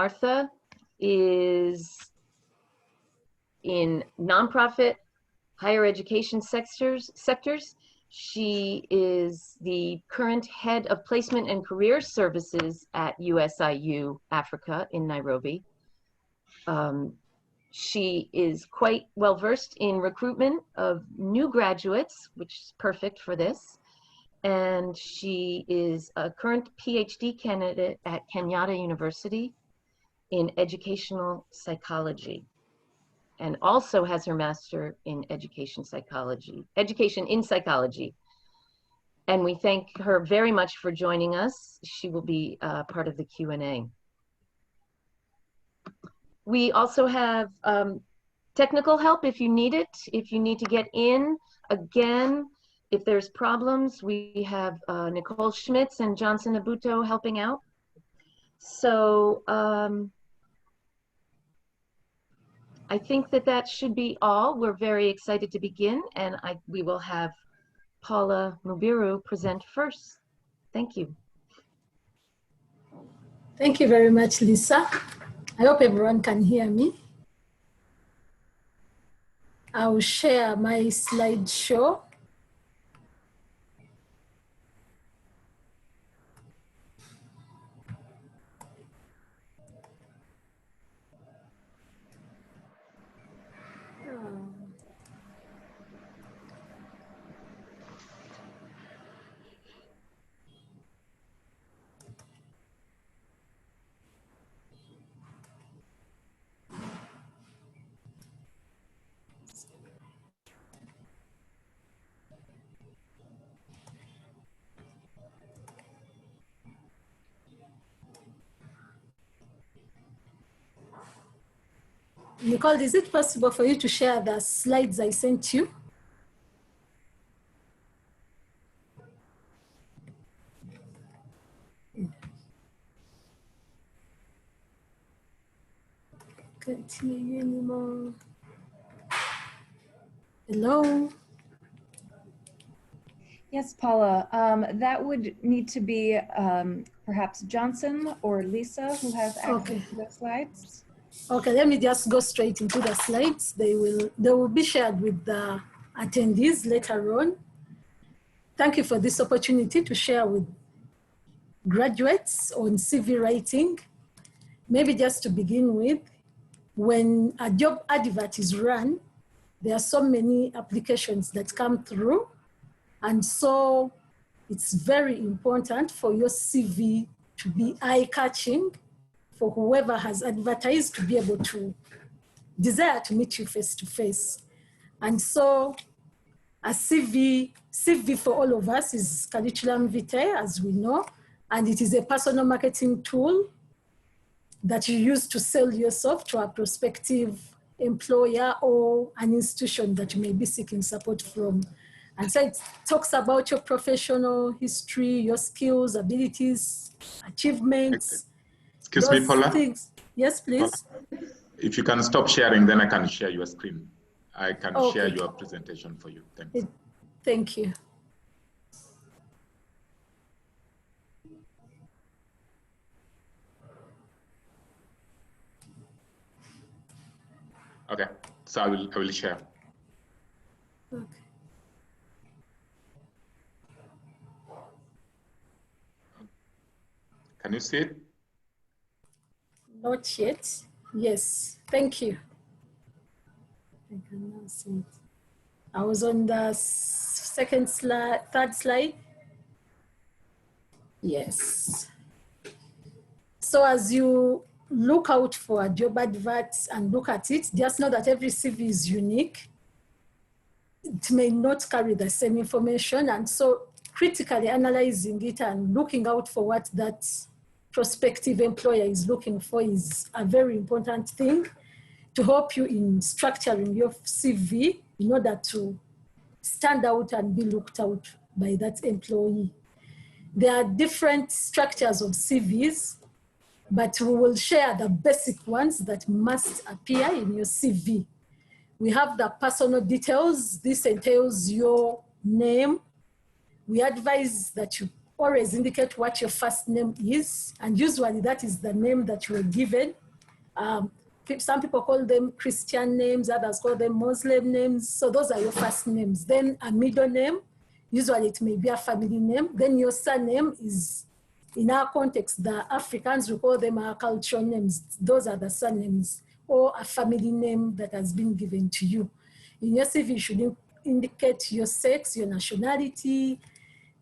Martha is in nonprofit higher education sectors. She is the current head of placement and career services at USIU Africa in Nairobi. She is quite well versed in recruitment of new graduates, which is perfect for this. And she is a current PhD candidate at Kenyatta University in educational psychology, and also has her master in education in psychology. And we thank her very much for joining us. She will be part of the Q&A. We also have technical help if you need it. If you need to get in, again, if there's problems, we have Nicole Schmitz and Johnson Abuto helping out. So I think that should be all. We're very excited to begin, and we will have Paula Mubiru present first. Thank you. Thank you very much, Lisa. I hope everyone can hear me. I will share my slideshow. Nicole, is it possible for you to share the slides I sent you? Can't hear you anymore. Hello? Yes, Paula, that would need to be perhaps Johnson or Lisa who have access to the slides. Okay, let me just go straight into the slides. They will be shared with the attendees later on. Thank you for this opportunity to share with graduates on CV writing. Maybe just to begin with, when a job advert is run, there are so many applications that come through. And so it's very important for your CV to be eye-catching, for whoever has advertised to be able to desire to meet you face to face. And so a CV for all of us is curriculum vitae, as we know, and it is a personal marketing tool that you use to sell yourself to a prospective employer or an institution that you may be seeking support from. And so it talks about your professional history, your skills, abilities, achievements. Excuse me, Paula? Things. Yes, please. Paula, if you can stop sharing, then I can share your screen. I can share your presentation for you. Thanks. Thank you. Okay, so I will share. Okay. Can you see it? Not yet. Yes, thank you. I can now see it. I was on the third slide. Yes. So as you look out for a job advert and look at it, just know that every CV is unique. It may not carry the same information, and so critically analyzing it and looking out for what that prospective employer is looking for is a very important thing to help you in structuring your CV in order to stand out and be looked out by that employee. There are different structures of CVs, but we will share the basic ones that must appear in your CV. We have the personal details. This entails your name. We advise that you always indicate what your first name is, and usually that is the name that you were given. Some people call them Christian names, others call them Muslim names. So those are your first names. Then a middle name, usually it may be a family name. Then your surname is, in our context, the Africans, we call them our cultural names. Those are the surnames, or a family name that has been given to you. In your CV, you should indicate your sex, your nationality,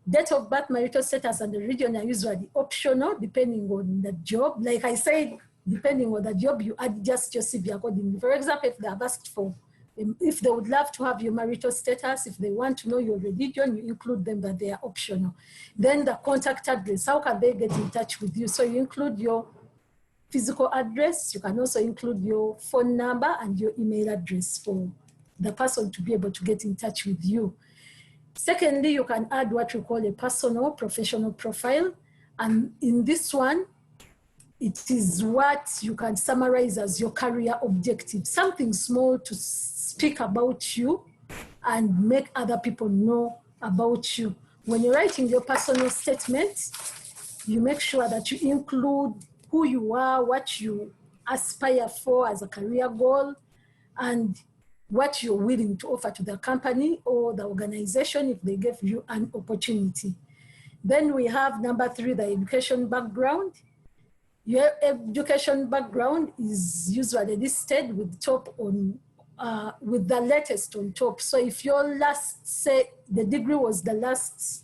date of birth, marital status, and the region are usually optional depending on the job. Like I said, depending on the job, you add just your CV accordingly. For example, if they have asked for, if they would love to have your marital status, if they want to know your religion, you include them, that they are optional. Then the contact address, how can they get in touch with you? So you include your physical address. You can also include your phone number and your email address for the person to be able to get in touch with you. Secondly, you can add what we call a personal professional profile. And in this one, it is what you can summarize as your career objective, something small to speak about you and make other people know about you. When you're writing your personal statement, you make sure that you include who you are, what you aspire for as a career goal, and what you're willing to offer to the company or the organization if they give you an opportunity. Then we have number 3, the education background. Your education background is usually listed with top on, with the latest on top. So if your last, say the degree was the last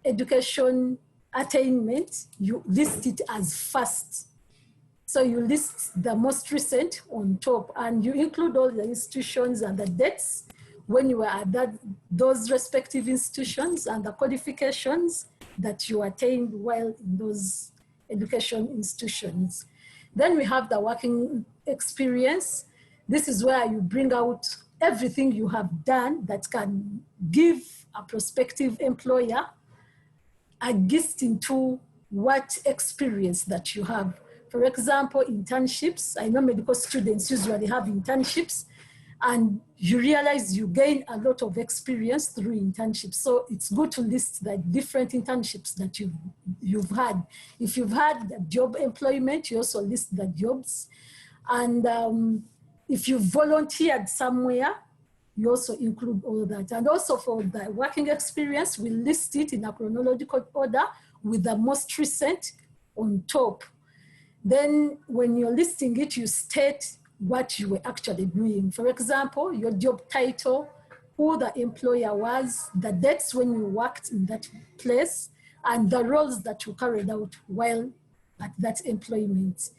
education attainment, you list it as first. So you list the most recent on top, and you include all the institutions and the dates when you were at those respective institutions and the qualifications that you attained while in those education institutions. Then we have the working experience. This is where you bring out everything you have done that can give a prospective employer a glimpse into what experience that you have. For example, internships. I know medical students usually have internships, and you realize you gain a lot of experience through internships. So it's good to list the different internships that you've had. If you've had job employment, you also list the jobs. And if you volunteered somewhere, you also include all that. And also for the working experience, we list it in a chronological order with the most recent on top. Then when you're listing it, you state what you were actually doing. For example, your job title, who the employer was, the dates when you worked in that place, and the roles that you carried out while at that employment.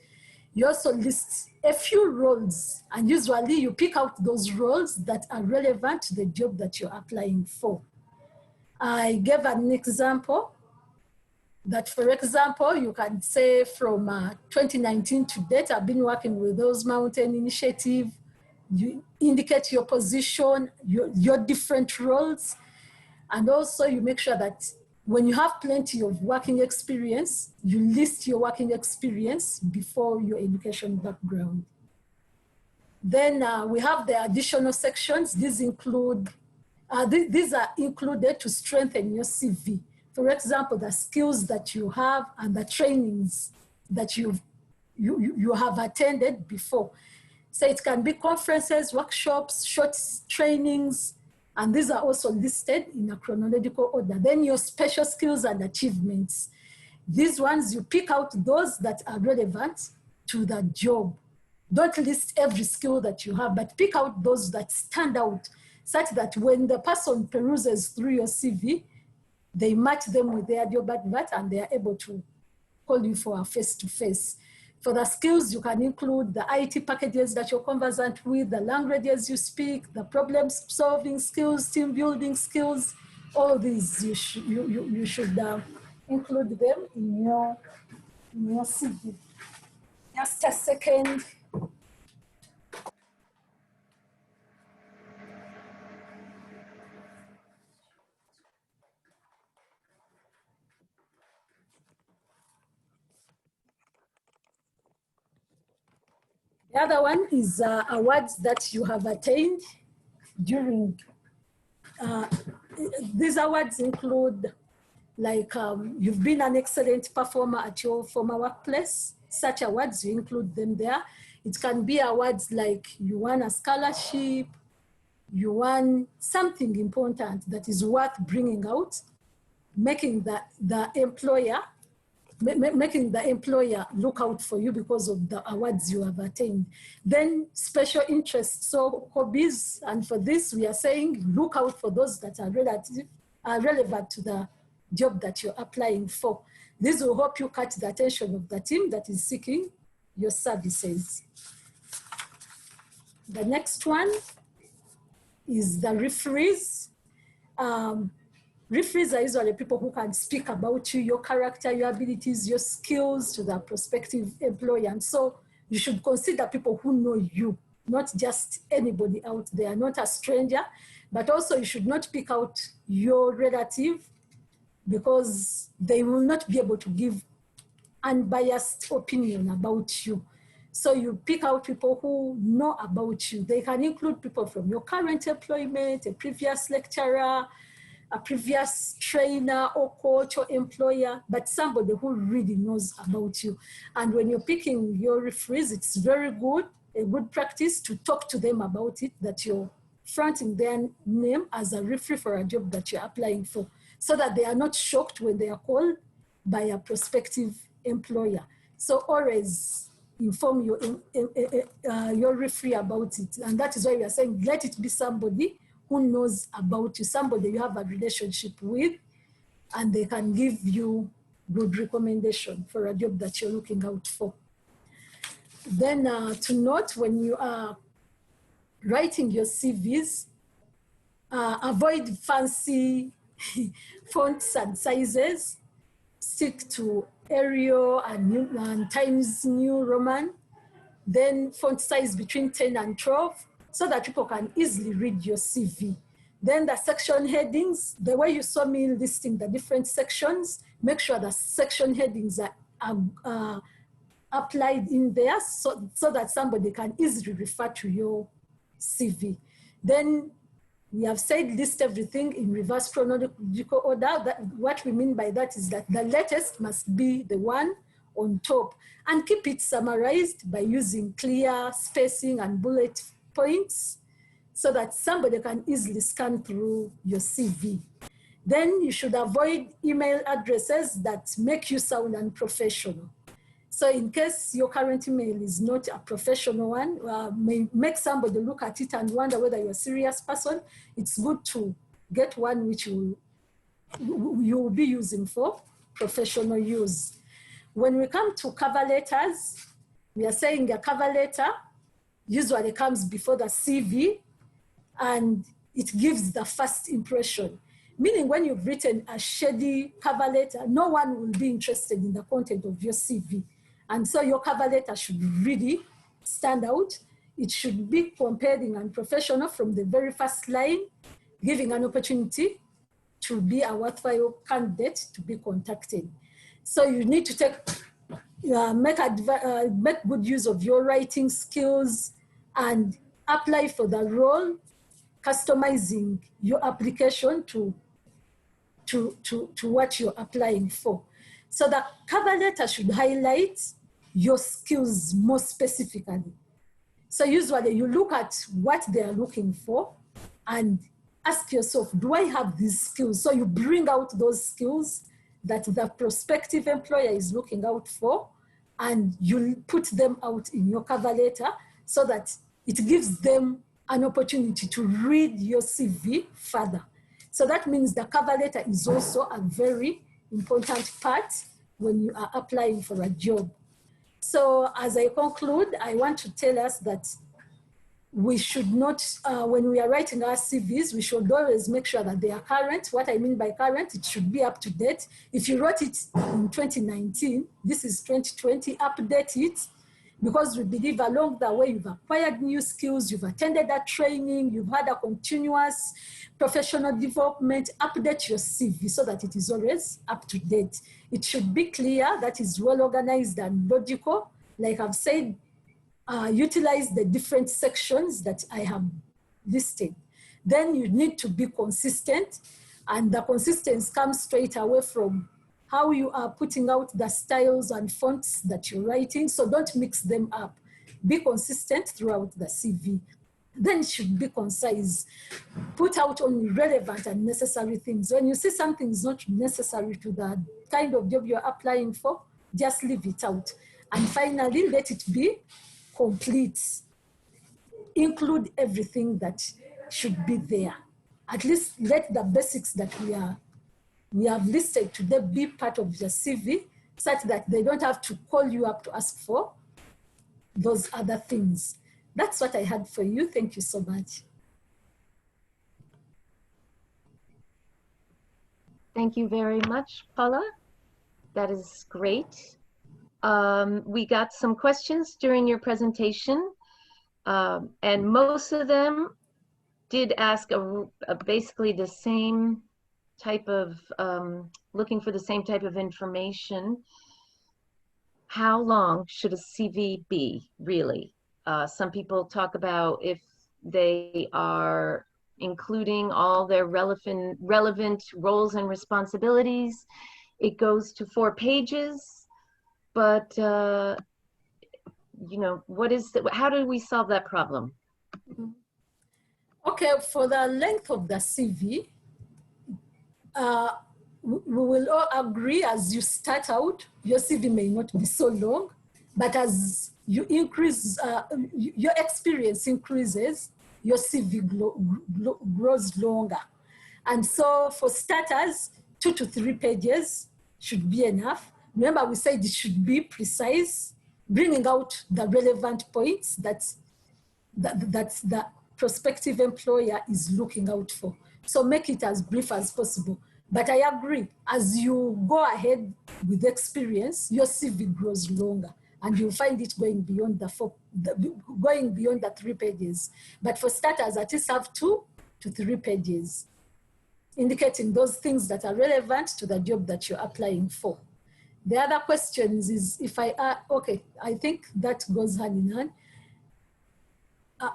You also list a few roles, and usually you pick out those roles that are relevant to the job that you're applying for. I gave an example that, for example, you can say from 2019 to date, I've been working with those mountain initiative. You indicate your position, your different roles, and also you make sure that when you have plenty of working experience, you list your working experience before your education background. Then we have the additional sections. These include, these are included to strengthen your CV. For example, the skills that you have and the trainings that you have attended before. So it can be conferences, workshops, short trainings, and these are also listed in a chronological order. Then your special skills and achievements. These ones, you pick out those that are relevant to the job. Don't list every skill that you have, but pick out those that stand out, such that when the person peruses through your CV, they match them with their job advert and they are able to call you for a face-to-face. For the skills, you can include the IT packages that you're conversant with, the languages you speak, the problem-solving skills, team-building skills. All these, you should include them in your CV. Just a second. The other one is awards that you have attained during, these awards include like you've been an excellent performer at your former workplace. Such awards, you include them there. It can be awards like you won a scholarship, you won something important that is worth bringing out, making the employer look out for you because of the awards you have attained. Then special interests, so hobbies, and for this we are saying look out for those that are relevant to the job that you're applying for. This will help you catch the attention of the team that is seeking your services. The next one is the referees. Referees are usually people who can speak about you, your character, your abilities, your skills to the prospective employer. And so you should consider people who know you, not just anybody out there, not a stranger, but also you should not pick out your relative because they will not be able to give unbiased opinion about you. So you pick out people who know about you. They can include people from your current employment, a previous lecturer, a previous trainer or coach or employer, but somebody who really knows about you. And when you're picking your referees, it's very good, a good practice to talk to them about it, that you're fronting their name as a referee for a job that you're applying for, so that they are not shocked when they are called by a prospective employer. So always inform your referee about it. And that is why we are saying, let it be somebody who knows about you, somebody you have a relationship with, and they can give you good recommendation for a job that you're looking out for. Then to note, when you are writing your CVs, avoid fancy fonts and sizes. Stick to Arial and Times New Roman. Then font size between 10 and 12, so that people can easily read your CV. Then the section headings, the way you saw me listing the different sections, make sure the section headings are applied in there so that somebody can easily refer to your CV. Then we have said list everything in reverse chronological order. What we mean by that is that the latest must be the one on top, and keep it summarized by using clear spacing and bullet points so that somebody can easily scan through your CV. Then you should avoid email addresses that make you sound unprofessional. So in case your current email is not a professional one, may make somebody look at it and wonder whether you're a serious person, it's good to get one which you will be using for professional use. When we come to cover letters, we are saying a cover letter usually comes before the CV and it gives the first impression. Meaning when you've written a shady cover letter, no one will be interested in the content of your CV. And so your cover letter should really stand out. It should be compelling and professional from the very first line, giving an opportunity to be a worthwhile candidate to be contacted. So you need to make good use of your writing skills and apply for the role, customizing your application to what you're applying for. So the cover letter should highlight your skills more specifically. So usually you look at what they are looking for and ask yourself, do I have these skills? So you bring out those skills that the prospective employer is looking out for, and you put them out in your cover letter so that it gives them an opportunity to read your CV further. So that means the cover letter is also a very important part when you are applying for a job. So as I conclude, I want to tell us that we should not, when we are writing our CVs, we should always make sure that they are current. What I mean by current, it should be up to date. If you wrote it in 2019, this is 2020, update it, because we believe along the way you've acquired new skills, you've attended a training, you've had a continuous professional development. Update your CV so that it is always up to date. It should be clear, that is well organized and logical. Like I've said, utilize the different sections that I have listed. Then you need to be consistent. And the consistency comes straight away from how you are putting out the styles and fonts that you're writing. So don't mix them up. Be consistent throughout the CV. Then it should be concise. Put out only relevant and necessary things. When you see something is not necessary to the kind of job you're applying for, just leave it out. And finally, let it be complete. Include everything that should be there. At least let the basics that we have listed today be part of the CV, such that they don't have to call you up to ask for those other things. That's what I had for you. Thank you so much. Thank you very much, Paula. That is great. We got some questions during your presentation, and most of them did ask basically the same type of, looking for the same type of information. How long should a CV be, really? Some people talk about if they are including all their relevant roles and responsibilities, it goes to 4 pages. But, you know, how do we solve that problem? Okay, for the length of the CV, we will all agree as you start out, your CV may not be so long, but as you increase, your experience increases, your CV grows longer. And so for starters, 2 to 3 pages should be enough. Remember, we said it should be precise, bringing out the relevant points that the prospective employer is looking out for. So make it as brief as possible. But I agree, as you go ahead with experience, your CV grows longer, and you'll find it going beyond the 3 pages. But for starters, at least have 2 to 3 pages, indicating those things that are relevant to the job that you're applying for. The other questions is if okay, I think that goes hand in hand.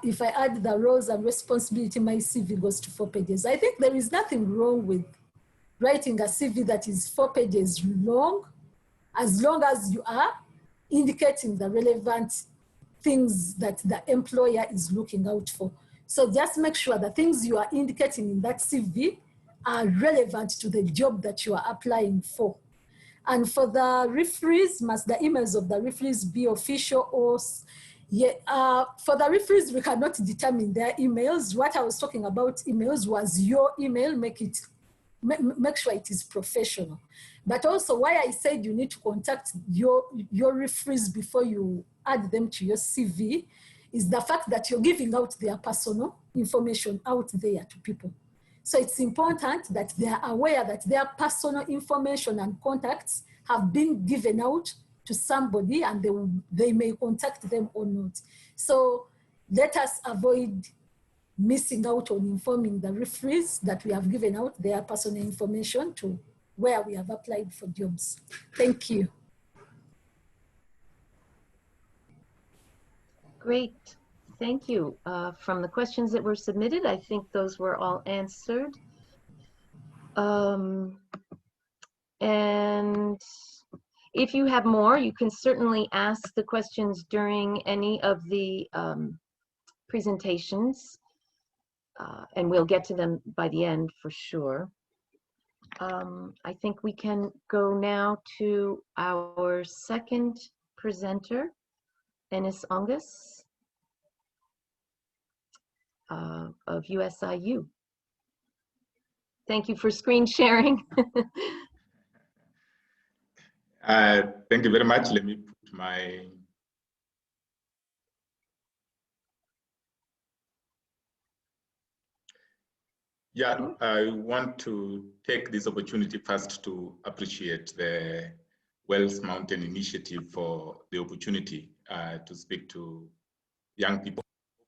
If I add the roles and responsibility, my CV goes to 4 pages. I think there is nothing wrong with writing a CV that is 4 pages long, as long as you are indicating the relevant things that the employer is looking out for. So just make sure the things you are indicating in that CV are relevant to the job that you are applying for. And for the referees, must the emails of the referees be official or, for the referees, we cannot determine their emails. What I was talking about emails was your email, make sure it is professional. But also why I said you need to contact your referees before you add them to your CV is the fact that you're giving out their personal information out there to people. So it's important that they are aware that their personal information and contacts have been given out to somebody, and they may contact them or not. So let us avoid missing out on informing the referees that we have given out their personal information to where we have applied for jobs. Thank you. Great. Thank you. From the questions that were submitted, I think those were all answered. And if you have more, you can certainly ask the questions during any of the presentations, and we'll get to them by the end for sure. I think we can go now to our second presenter, Enes Ongus of USIU. Thank you for screen sharing. Thank you very much. Let me put my... Yeah, I want to take this opportunity first to appreciate the Wells Mountain Initiative for the opportunity to speak to young people.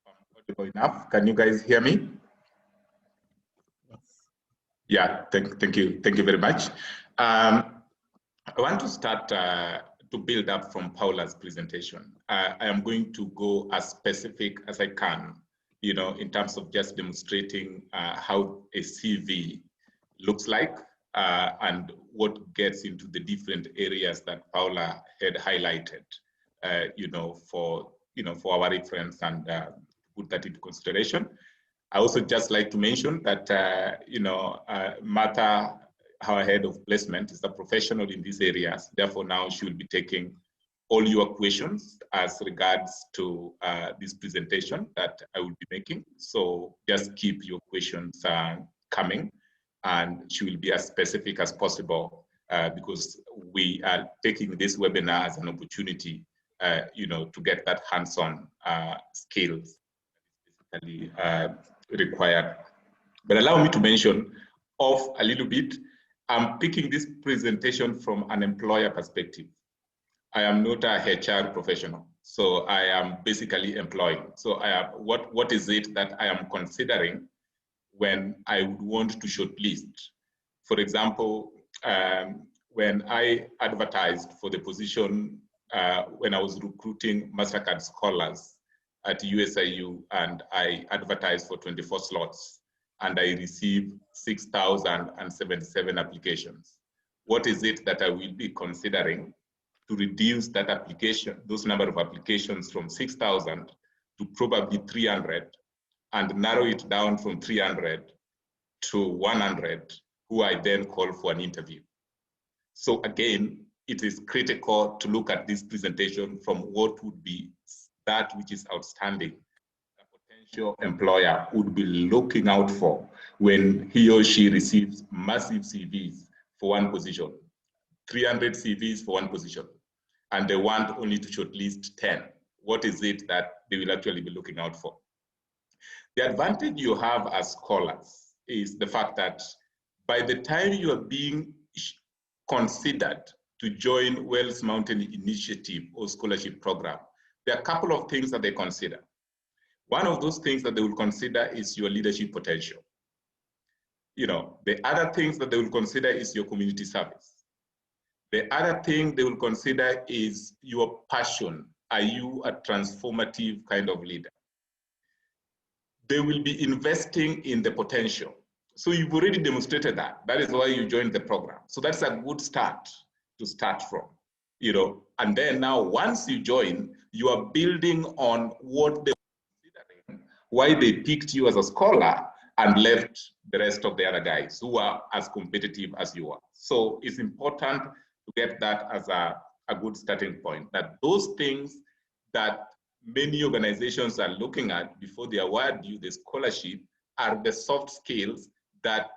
I'm audible enough. Can you guys hear me? Yes. Yeah, thank you very much. I want to start to build up from Paula's presentation. I am going to go as specific as I can, you know, in terms of just demonstrating how a CV looks like and what gets into the different areas that Paula had highlighted, for our reference and put that into consideration. I also just like to mention that, Martha, our head of placement, is a professional in these areas. Therefore, now she will be taking all your questions as regards to this presentation that I will be making. So just keep your questions coming, and she will be as specific as possible because we are taking this webinar as an opportunity, to get that hands-on skills basically required. But allow me to mention off a little bit. I'm picking this presentation from an employer perspective. I am not a HR professional, so I am basically employing. So what is it that I am considering when I would want to shortlist? For example, when I advertised for the position, when I was recruiting MasterCard scholars at USIU, and I advertised for 24 slots, and I received 6,077 applications. What is it that I will be considering to reduce that those number of applications from 6,000 to probably 300, and narrow it down from 300 to 100, who I then call for an interview? So again, it is critical to look at this presentation from what would be that which is outstanding, a potential employer would be looking out for when he or she receives massive CVs for one position, 300 CVs for one position, and they want only to shortlist 10. What is it that they will actually be looking out for? The advantage you have as scholars is the fact that by the time you are being considered to join Wells Mountain Initiative or scholarship program, there are a couple of things that they consider. One of those things that they will consider is your leadership potential. The other things that they will consider is your community service. The other thing they will consider is your passion. Are you a transformative kind of leader? They will be investing in the potential. So you've already demonstrated that. That is why you joined the program. So that's a good start to start from. And then now once you join, you are building on what they were considering, why they picked you as a scholar and left the rest of the other guys who are as competitive as you are. So it's important to get that as a good starting point, that those things that many organizations are looking at before they award you the scholarship are the soft skills that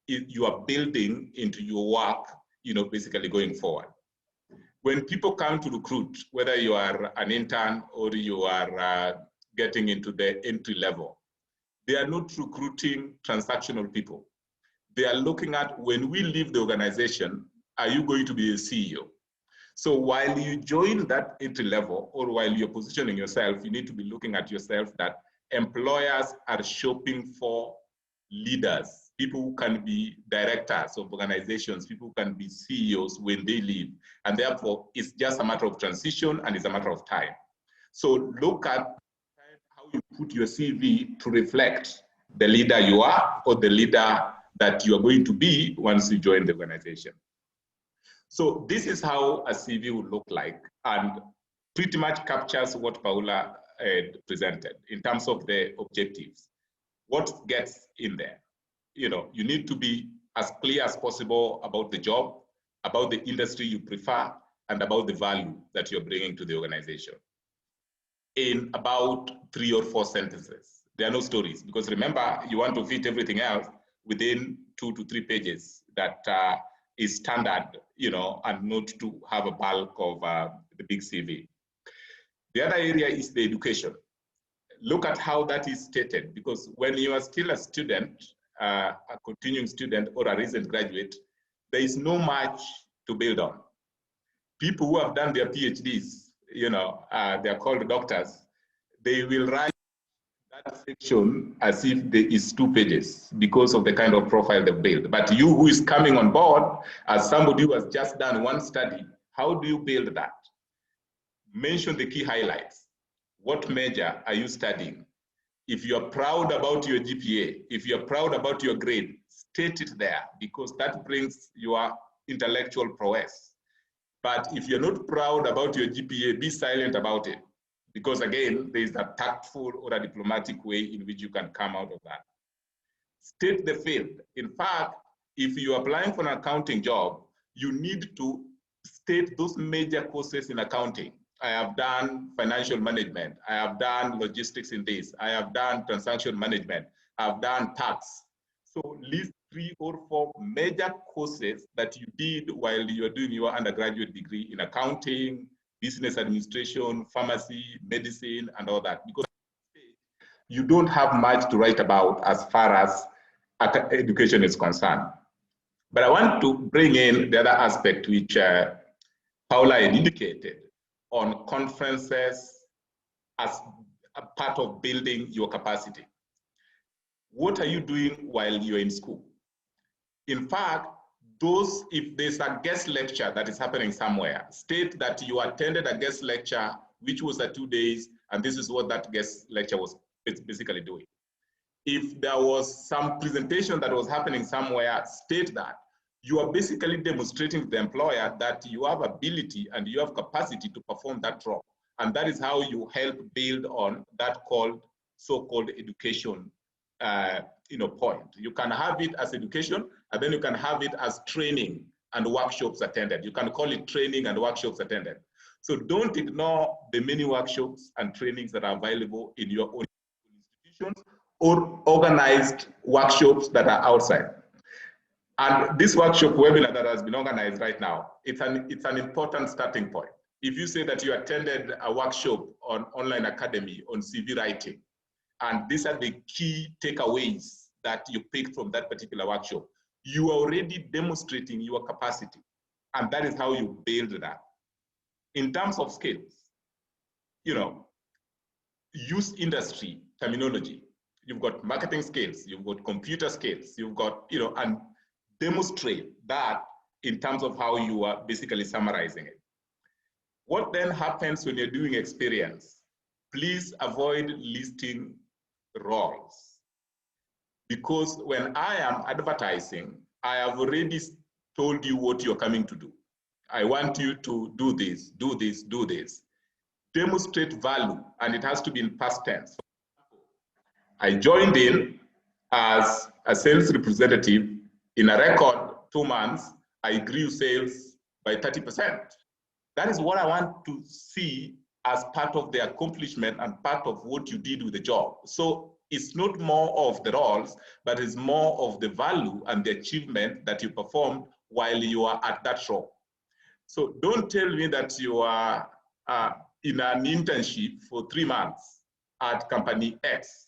you are building into your work, basically going forward. When people come to recruit, whether you are an intern or you are getting into the entry level, they are not recruiting transactional people. They are looking at, when we leave the organization, are you going to be a CEO? So while you join that entry level, or while you're positioning yourself, you need to be looking at yourself that employers are shopping for leaders, people who can be directors of organizations, people who can be CEOs when they leave. And therefore, it's just a matter of transition and it's a matter of time. So look at how you put your CV to reflect the leader you are or the leader that you are going to be once you join the organization. So this is how a CV would look like, and pretty much captures what Paula had presented in terms of the objectives. What gets in there? You need to be as clear as possible about the job, about the industry you prefer, and about the value that you're bringing to the organization. In about 3 or 4 sentences. There are no stories, because remember, you want to fit everything else within 2 to 3 pages that is standard, and not to have a bulk of the big CV. The other area is the education. Look at how that is stated, because when you are still a student, a continuing student or a recent graduate, there is no much to build on. People who have done their PhDs, they're called doctors, they will write that section as if there is 2 pages because of the kind of profile they build. But you who is coming on board as somebody who has just done one study, how do you build that? Mention the key highlights. What major are you studying? If you're proud about your GPA, if you're proud about your grade, state it there, because that brings your intellectual prowess. But if you're not proud about your GPA, be silent about it. Because again, there is a tactful or a diplomatic way in which you can come out of that. State the field. In fact, if you're applying for an accounting job, you need to state those major courses in accounting. I have done financial management. I have done logistics in this. I have done transaction management. I've done tax. So list 3 or 4 major courses that you did while you are doing your undergraduate degree in accounting, business administration, pharmacy, medicine, and all that. Because you don't have much to write about as far as education is concerned. But I want to bring in the other aspect which Paula had indicated on conferences as a part of building your capacity. What are you doing while you're in school? In fact, if there's a guest lecture that is happening somewhere, state that you attended a guest lecture, which was 2 days, and this is what that guest lecture was basically doing. If there was some presentation that was happening somewhere, state that. You are basically demonstrating to the employer that you have ability and you have capacity to perform that role. And that is how you help build on that so-called education point. You can have it as education, and then you can have it as training and workshops attended. You can call it training and workshops attended. So don't ignore the many workshops and trainings that are available in your own institutions or organized workshops that are outside. And this workshop webinar that has been organized right now, it's an important starting point. If you say that you attended a workshop on online academy on CV writing, and these are the key takeaways that you picked from that particular workshop, you are already demonstrating your capacity. And that is how you build that. In terms of skills, use industry terminology. You've got marketing skills, you've got computer skills, you've got, and demonstrate that in terms of how you are basically summarizing it. What then happens when you're doing experience? Please avoid listing roles. Because when I am advertising, I have already told you what you're coming to do. I want you to do this, do this, do this. Demonstrate value, and it has to be in past tense. I joined in as a sales representative. In a record 2 months, I grew sales by 30%. That is what I want to see as part of the accomplishment and part of what you did with the job. So it's not more of the roles, but it's more of the value and the achievement that you performed while you are at that role. So don't tell me that you are in an internship for 3 months at company X.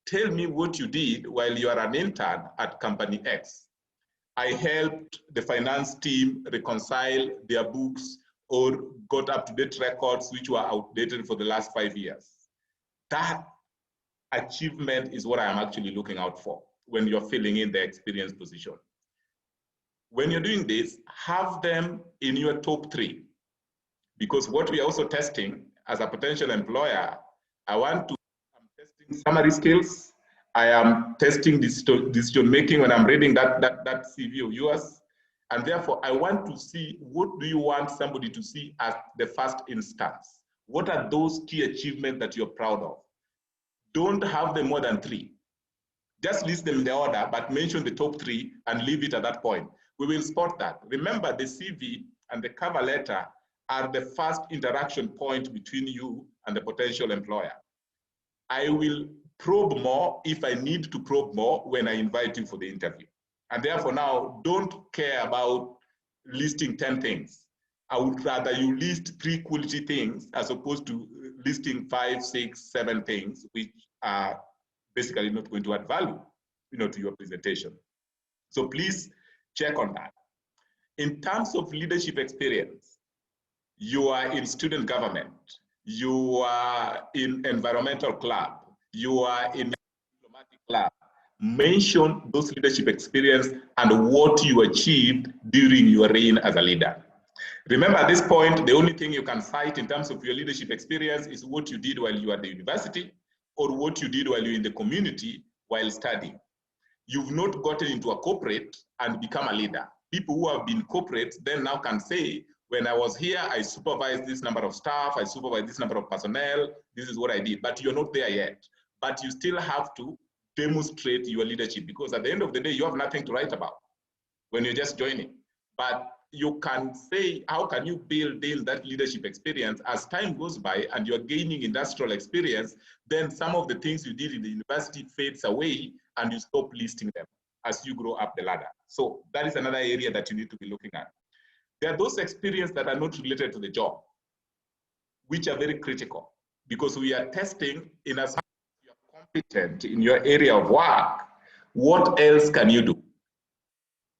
Tell me what you did while you are an intern at company X. I helped the finance team reconcile their books or got up-to-date records which were outdated for the last 5 years. That achievement is what I am actually looking out for when you're filling in the experience position. When you're doing this, have them in your top 3. Because what we are also testing as a potential employer, I'm testing summary skills. I am testing decision making when I'm reading that CV of yours. And therefore, I want to see, what do you want somebody to see as the first instance? What are those key achievements that you're proud of? Don't have them more than 3. Just list them in the order, but mention the top 3 and leave it at that point. We will spot that. Remember, the CV and the cover letter are the first interaction point between you and the potential employer. I will probe more if I need to probe more when I invite you for the interview. And therefore now, don't care about listing 10 things. I would rather you list 3 quality things as opposed to listing 5, 6, 7 things, which are basically not going to add value, to your presentation. So please check on that. In terms of leadership experience, you are in student government, you are in environmental club, you are in diplomatic club. Mention those leadership experience and what you achieved during your reign as a leader. Remember, at this point, the only thing you can cite in terms of your leadership experience is what you did while you were at the university or what you did while you're in the community while studying. You've not gotten into a corporate and become a leader. People who have been corporate then now can say, when I was here, I supervised this number of staff, I supervised this number of personnel, this is what I did, but you're not there yet. But you still have to demonstrate your leadership, because at the end of the day, you have nothing to write about when you're just joining. But you can say, how can you build that leadership experience as time goes by and you're gaining industrial experience, then some of the things you did in the university fades away and you stop listing them as you grow up the ladder. So that is another area that you need to be looking at. There are those experiences that are not related to the job, which are very critical, because we are testing, in as much as you are competent in your area of work, what else can you do?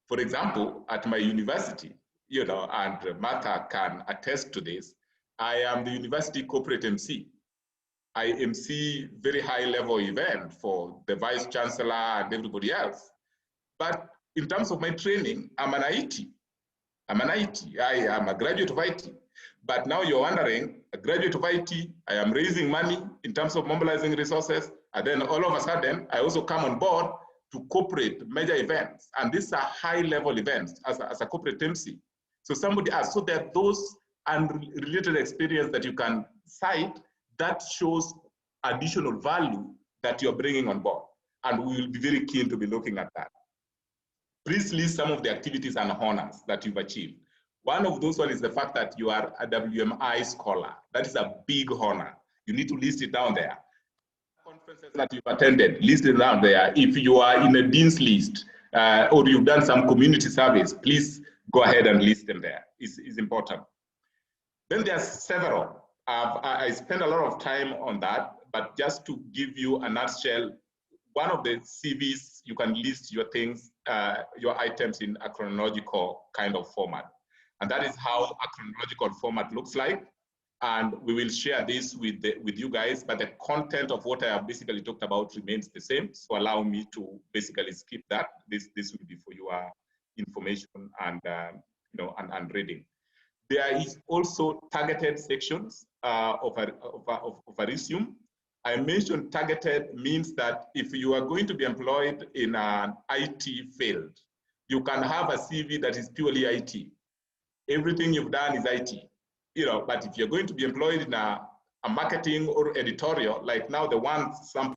For example, at my university, you know, and Martha can attest to this, I am the university corporate MC. I MC very high level event for the vice chancellor and everybody else. But in terms of my training, I'm an IT. I'm an IT. I am a graduate of IT. But now you're wondering, a graduate of IT, I am raising money in terms of mobilizing resources, and then all of a sudden, I also come on board to corporate major events. And these are high-level events as a corporate MC. So somebody asked, so there are those unrelated experience that you can cite that shows additional value that you're bringing on board. And we will be very keen to be looking at that. Please list some of the activities and honors that you've achieved. One of those is the fact that you are a WMI scholar. That is a big honor. You need to list it down there. Conferences that you've attended, list it down there. If you are in a dean's list or you've done some community service, please go ahead and list them there. It's important. Then there's several. I spend a lot of time on that, but just to give you a nutshell, one of the CVs, you can list your things, your items in a chronological kind of format. And that is how a chronological format looks like. And we will share this with you guys, but the content of what I have basically talked about remains the same. So allow me to basically skip that. This will be for your information and and reading. There is also targeted sections of a resume. I mentioned targeted means that if you are going to be employed in an IT field, you can have a CV that is purely IT. Everything you've done is IT, but if you're going to be employed in a marketing or editorial, like now the one sample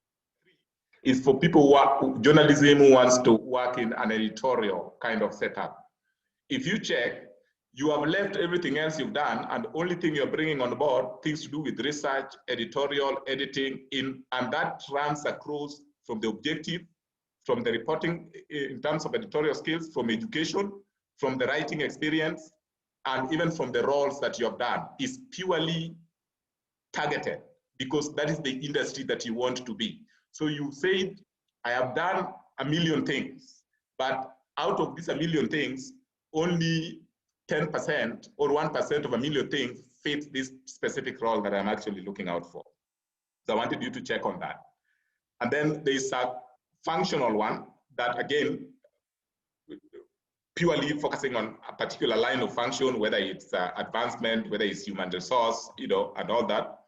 is for people who are journalism who wants to work in an editorial kind of setup. If you check, you have left everything else you've done, and the only thing you're bringing on board, things to do with research, editorial, editing, and that runs across from the objective, from the reporting in terms of editorial skills, from education, from the writing experience, and even from the roles that you have done, is purely targeted, because that is the industry that you want to be. So you said, I have done a million things, but out of these a million things, only 10% or 1% of a million things fit this specific role that I'm actually looking out for. So I wanted you to check on that. And then there's a functional one that, again, purely focusing on a particular line of function, whether it's advancement, whether it's human resource, and all that.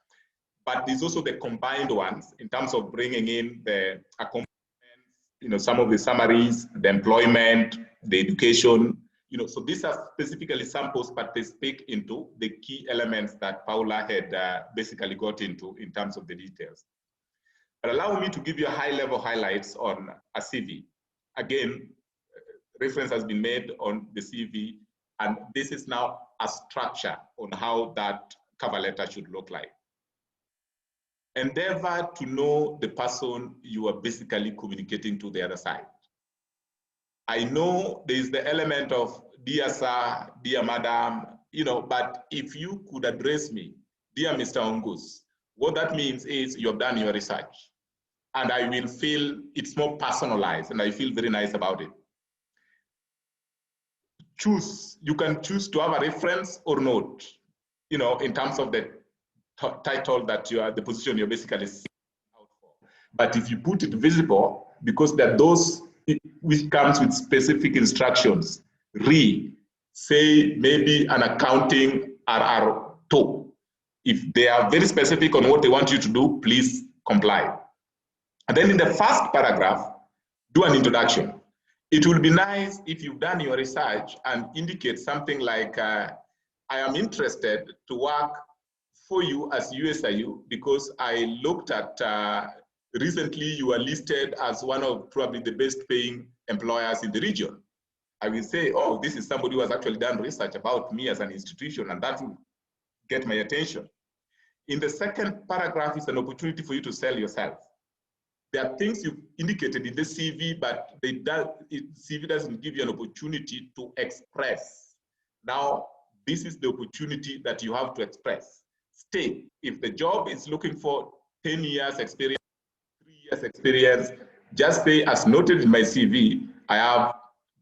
But there's also the combined ones in terms of bringing in the accomplishments, some of the summaries, the employment, the education, so these are specifically samples, but they speak into the key elements that Paula had basically got into in terms of the details. But allow me to give you a high-level highlights on a CV. Again, reference has been made on the CV, and this is now a structure on how that cover letter should look like. Endeavor to know the person you are basically communicating to the other side. I know there is the element of dear sir, dear madam, but if you could address me, dear Mr. Ongus, what that means is you've done your research. And I will feel it's more personalized, and I feel very nice about it. You can choose to have a reference or not, in terms of the title that you are, the position you're basically out for. But if you put it visible, because there are those which comes with specific instructions, say maybe an accounting RR top. If they are very specific on what they want you to do, please comply. And then in the first paragraph, do an introduction. It will be nice if you've done your research and indicate something like, I am interested to work for you as USIU because I looked at, recently you are listed as one of probably the best paying employers in the region. I will say, oh, this is somebody who has actually done research about me as an institution, and that will get my attention. In the second paragraph is an opportunity for you to sell yourself. There are things you've indicated in the CV, but CV doesn't give you an opportunity to express. Now, this is the opportunity that you have to express. Stay. If the job is looking for 10 years experience, 3 years experience, just say, as noted in my CV, I have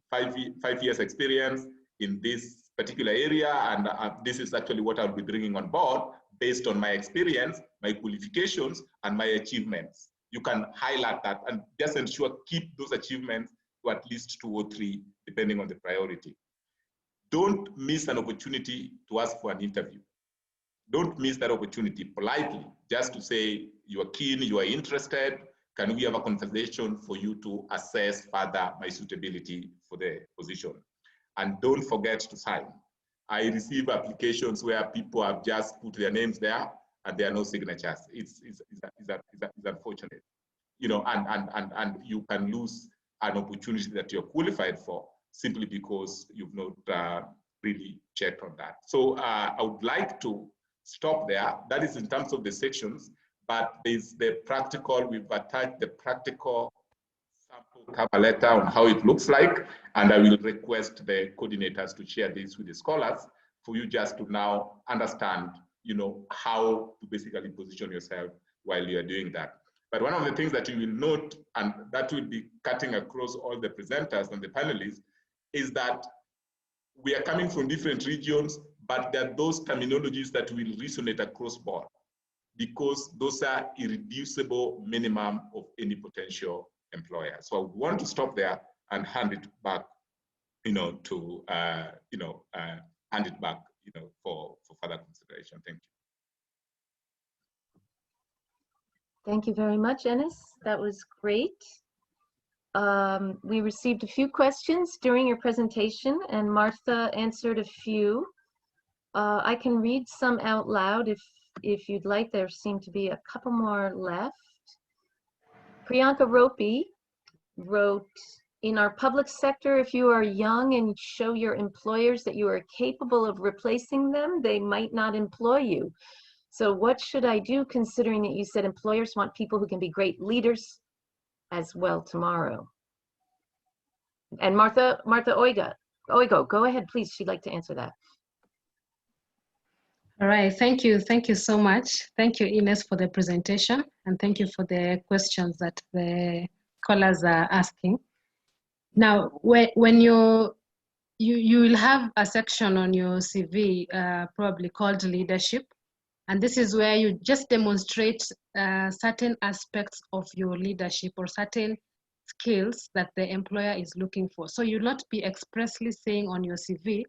5 years experience in this particular area, and this is actually what I'll be bringing on board based on my experience, my qualifications, and my achievements. You can highlight that and just ensure keep those achievements to at least 2 or 3, depending on the priority. Don't miss an opportunity to ask for an interview. Don't miss that opportunity politely, just to say you are keen, you are interested. Can we have a conversation for you to assess further my suitability for the position? And don't forget to sign. I receive applications where people have just put their names there and there are no signatures. It's unfortunate, you know, and you can lose an opportunity that you're qualified for simply because you've not really checked on that. So I would like to stop there. That is in terms of the sections, but there's the practical, we've attached the practical sample cover letter on how it looks like, and I will request the coordinators to share this with the scholars for you just to now understand, you know, how to basically position yourself while you're doing that. But one of the things that you will note, and that will be cutting across all the presenters and the panelists, is that we are coming from different regions, but there are those terminologies that will resonate across board because those are irreducible minimum of any potential employer. So I would want to stop there and hand it back, you know, to, hand it back, you know, for further consideration. Thank you. Thank you very much, Ennis. That was great. We received a few questions during your presentation, and Martha answered a few. I can read some out loud if you'd like. There seem to be a couple more left. Priyanka Ropi wrote, in our public sector, if you are young and show your employers that you are capable of replacing them, they might not employ you. So what should I do, considering that you said employers want people who can be great leaders as well tomorrow? And Martha Oigo, go ahead, please. She'd like to answer that. All right, thank you so much. Thank you, Ines, for the presentation, and thank you for the questions that the scholars are asking. Now, when you will have a section on your CV, probably called leadership, and this is where you just demonstrate certain aspects of your leadership or certain skills that the employer is looking for. So you'll not be expressly saying on your CV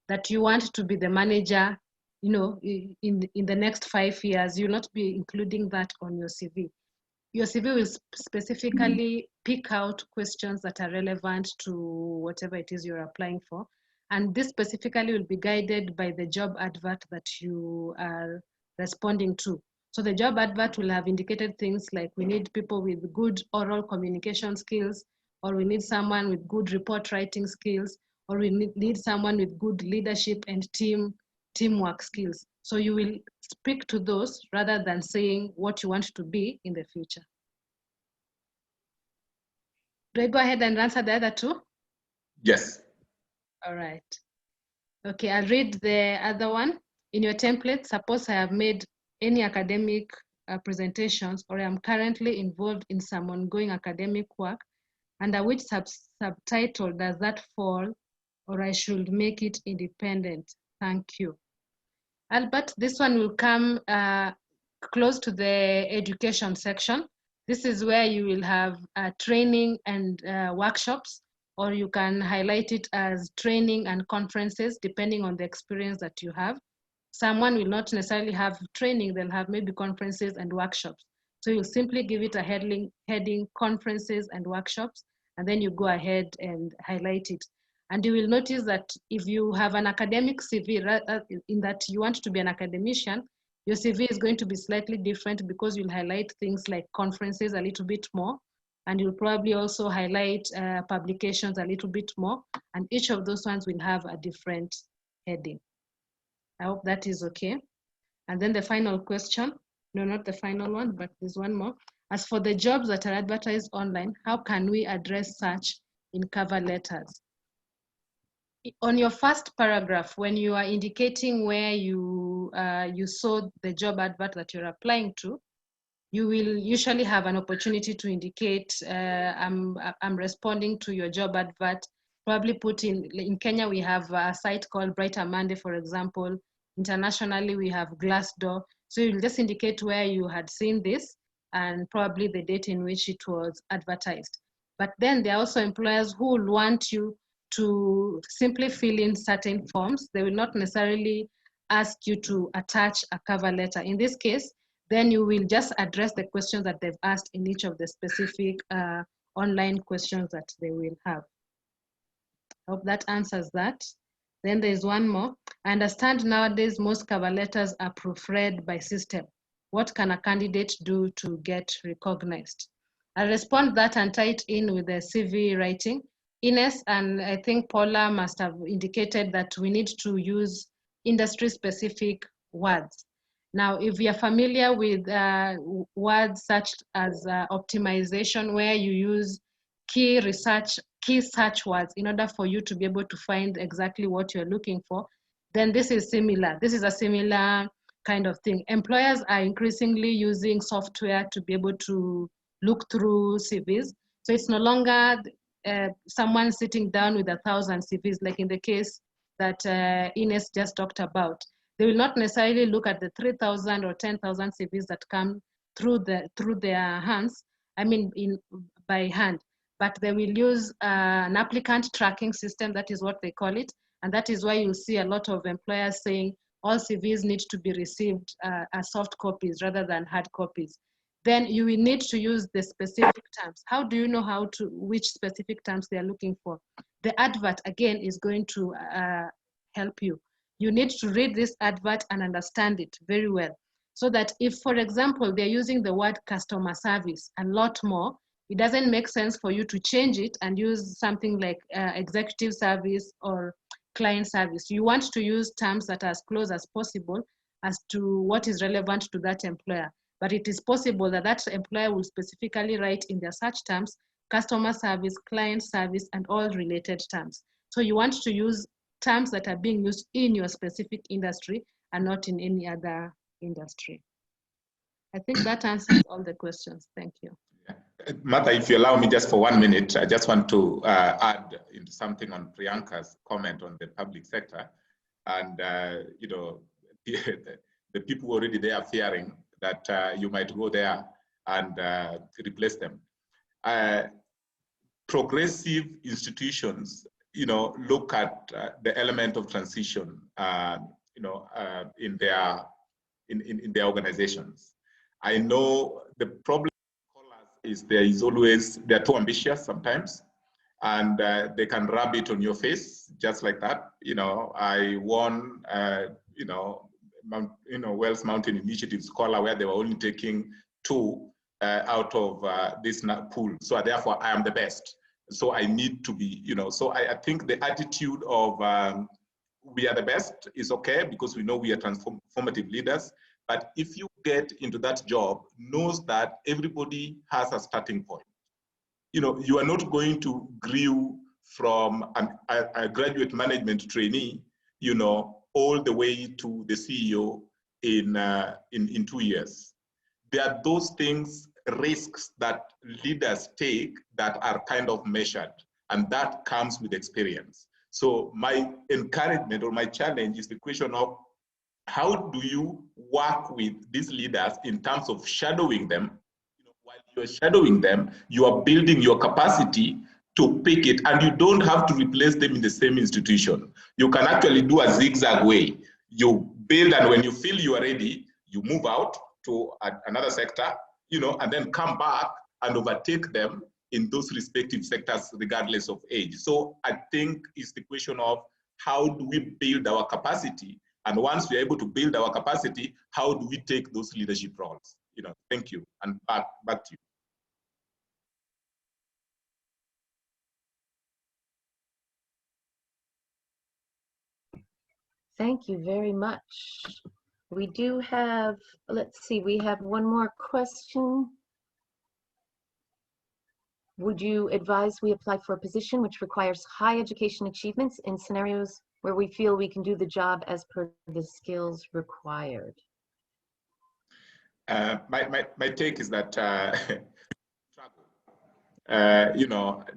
that you want to be the manager, you know, in the next 5 years. You'll not be including that on your CV. Your CV will specifically pick out questions that are relevant to whatever it is you're applying for. And this specifically will be guided by the job advert that you are responding to. So the job advert will have indicated things like we need people with good oral communication skills, or we need someone with good report writing skills, or we need someone with good leadership and teamwork skills. So you will speak to those rather than saying what you want to be in the future. Do I go ahead and answer the other two? Yes. All right. Okay, I'll read the other one. In your template, suppose I have made any academic presentations, or I am currently involved in some ongoing academic work, under which subtitle does that fall, or I should make it independent? Thank you. Albert, this one will come close to the education section. This is where you will have training and workshops, or you can highlight it as training and conferences, depending on the experience that you have. Someone will not necessarily have training, they'll have maybe conferences and workshops. So you'll simply give it a heading conferences and workshops, and then you go ahead and highlight it. And you will notice that if you have an academic CV, in that you want to be an academician, your CV is going to be slightly different because you'll highlight things like conferences a little bit more, and you'll probably also highlight publications a little bit more, and each of those ones will have a different heading. I hope that is okay. And then the final question, no, not the final one, but there's one more. As for the jobs that are advertised online, how can we address such in cover letters? On your first paragraph, when you are indicating where you saw the job advert that you're applying to, you will usually have an opportunity to indicate, I'm responding to your job advert. Probably put in Kenya, we have a site called Brighter Monday, for example. Internationally, we have Glassdoor. So you'll just indicate where you had seen this and probably the date in which it was advertised. But then there are also employers who will want you to simply fill in certain forms. They will not necessarily ask you to attach a cover letter. In this case, then you will just address the questions that they've asked in each of the specific online questions that they will have. I hope that answers that. Then there's one more. I understand nowadays most cover letters are proofread by system. What can a candidate do to get recognized? I'll respond that and tie it in with the CV writing. Ines and I think Paula must have indicated that we need to use industry-specific words. Now, if you're familiar with words such as optimization, where you use key search words in order for you to be able to find exactly what you're looking for, then this is similar. This is a similar kind of thing. Employers are increasingly using software to be able to look through CVs. So it's no longer someone sitting down with 1,000 CVs, like in the case that Ines just talked about. They will not necessarily look at the 3,000 or 10,000 CVs that come through their hands, by hand. But they will use an applicant tracking system, that is what they call it. And that is why you'll see a lot of employers saying all CVs need to be received as soft copies rather than hard copies. Then you will need to use the specific terms. How do you know which specific terms they are looking for? The advert, again, is going to help you. You need to read this advert and understand it very well. So that if, for example, they're using the word customer service a lot more, it doesn't make sense for you to change it and use something like executive service or client service. You want to use terms that are as close as possible as to what is relevant to that employer. But it is possible that that employer will specifically write in their search terms, customer service, client service, and all related terms. So you want to use terms that are being used in your specific industry and not in any other industry. I think that answers all the questions. Thank you. Martha, if you allow me just for 1 minute, I just want to add into something on Priyanka's comment on the public sector. And, the people already there are fearing that you might go there and replace them. Progressive institutions, look at the element of transition, in their organizations. I know the problem is they're too ambitious sometimes, and they can rub it on your face just like that. I won, Wells Mountain Initiative Scholar, where they were only taking 2 out of this pool. So therefore, I am the best. So I need to be, so I think the attitude of we are the best is okay because we know we are transformative leaders. But if you get into that job, knows that everybody has a starting point. You are not going to grow from a graduate management trainee, all the way to the CEO in 2 years. There are those things, risks that leaders take that are kind of measured, and that comes with experience. So my encouragement or my challenge is the question of how do you work with these leaders in terms of shadowing them? While you're shadowing them, you are building your capacity to pick it, and you don't have to replace them in the same institution. You can actually do a zigzag way. You build, and when you feel you are ready, you move out to another sector, and then come back and overtake them in those respective sectors, regardless of age. So I think it's the question of how do we build our capacity? And once we're able to build our capacity, how do we take those leadership roles? Thank you. And back to you. Thank you very much. We do have, let's see, we have one more question. Would you advise we apply for a position which requires high education achievements in scenarios where we feel we can do the job as per the skills required? My take is that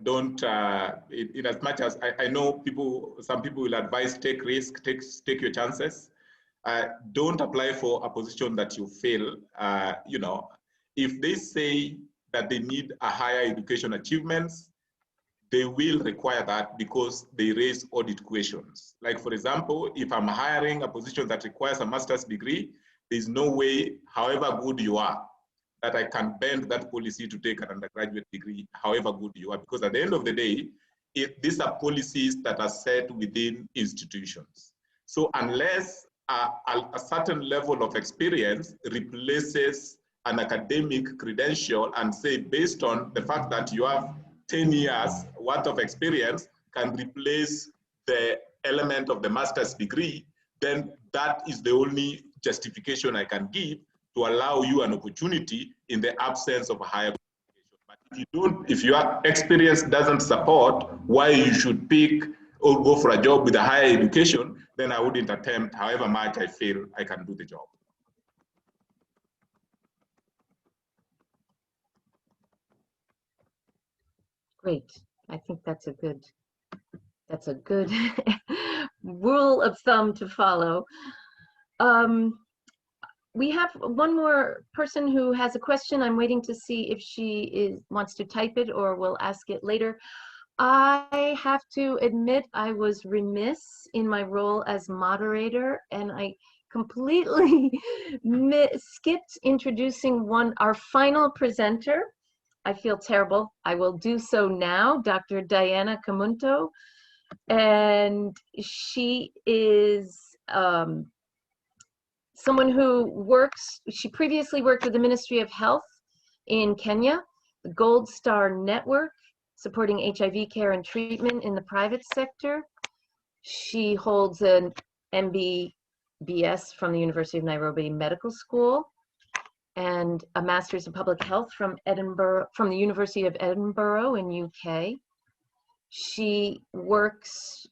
don't, in as much as I know some people will advise take risk, take your chances. Don't apply for a position that you feel, if they say that they need a higher education achievements, they will require that because they raise audit questions. Like, for example, if I'm hiring a position that requires a master's degree, there's no way, however good you are, that I can bend that policy to take an undergraduate degree, however good you are, because at the end of the day, these are policies that are set within institutions. So unless a certain level of experience replaces an academic credential and say, based on the fact that you have 10 years worth of experience can replace the element of the master's degree, then that is the only justification I can give to allow you an opportunity in the absence of a higher qualification. But if your experience doesn't support why you should pick or go for a job with a higher education, then I wouldn't attempt, however much I feel I can do the job. Great. I think that's a good rule of thumb to follow. We have one more person who has a question. I'm waiting to see if she wants to type it or will ask it later. I have to admit I was remiss in my role as moderator, and I completely skipped introducing our final presenter. I feel terrible. I will do so now, Dr. Diana Kamunto. And she is someone who she previously worked with the Ministry of Health in Kenya, the Gold Star Network, supporting HIV care and treatment in the private sector. She holds an MBBS from the University of Nairobi Medical School and a Master's of Public Health from the University of Edinburgh in UK. She works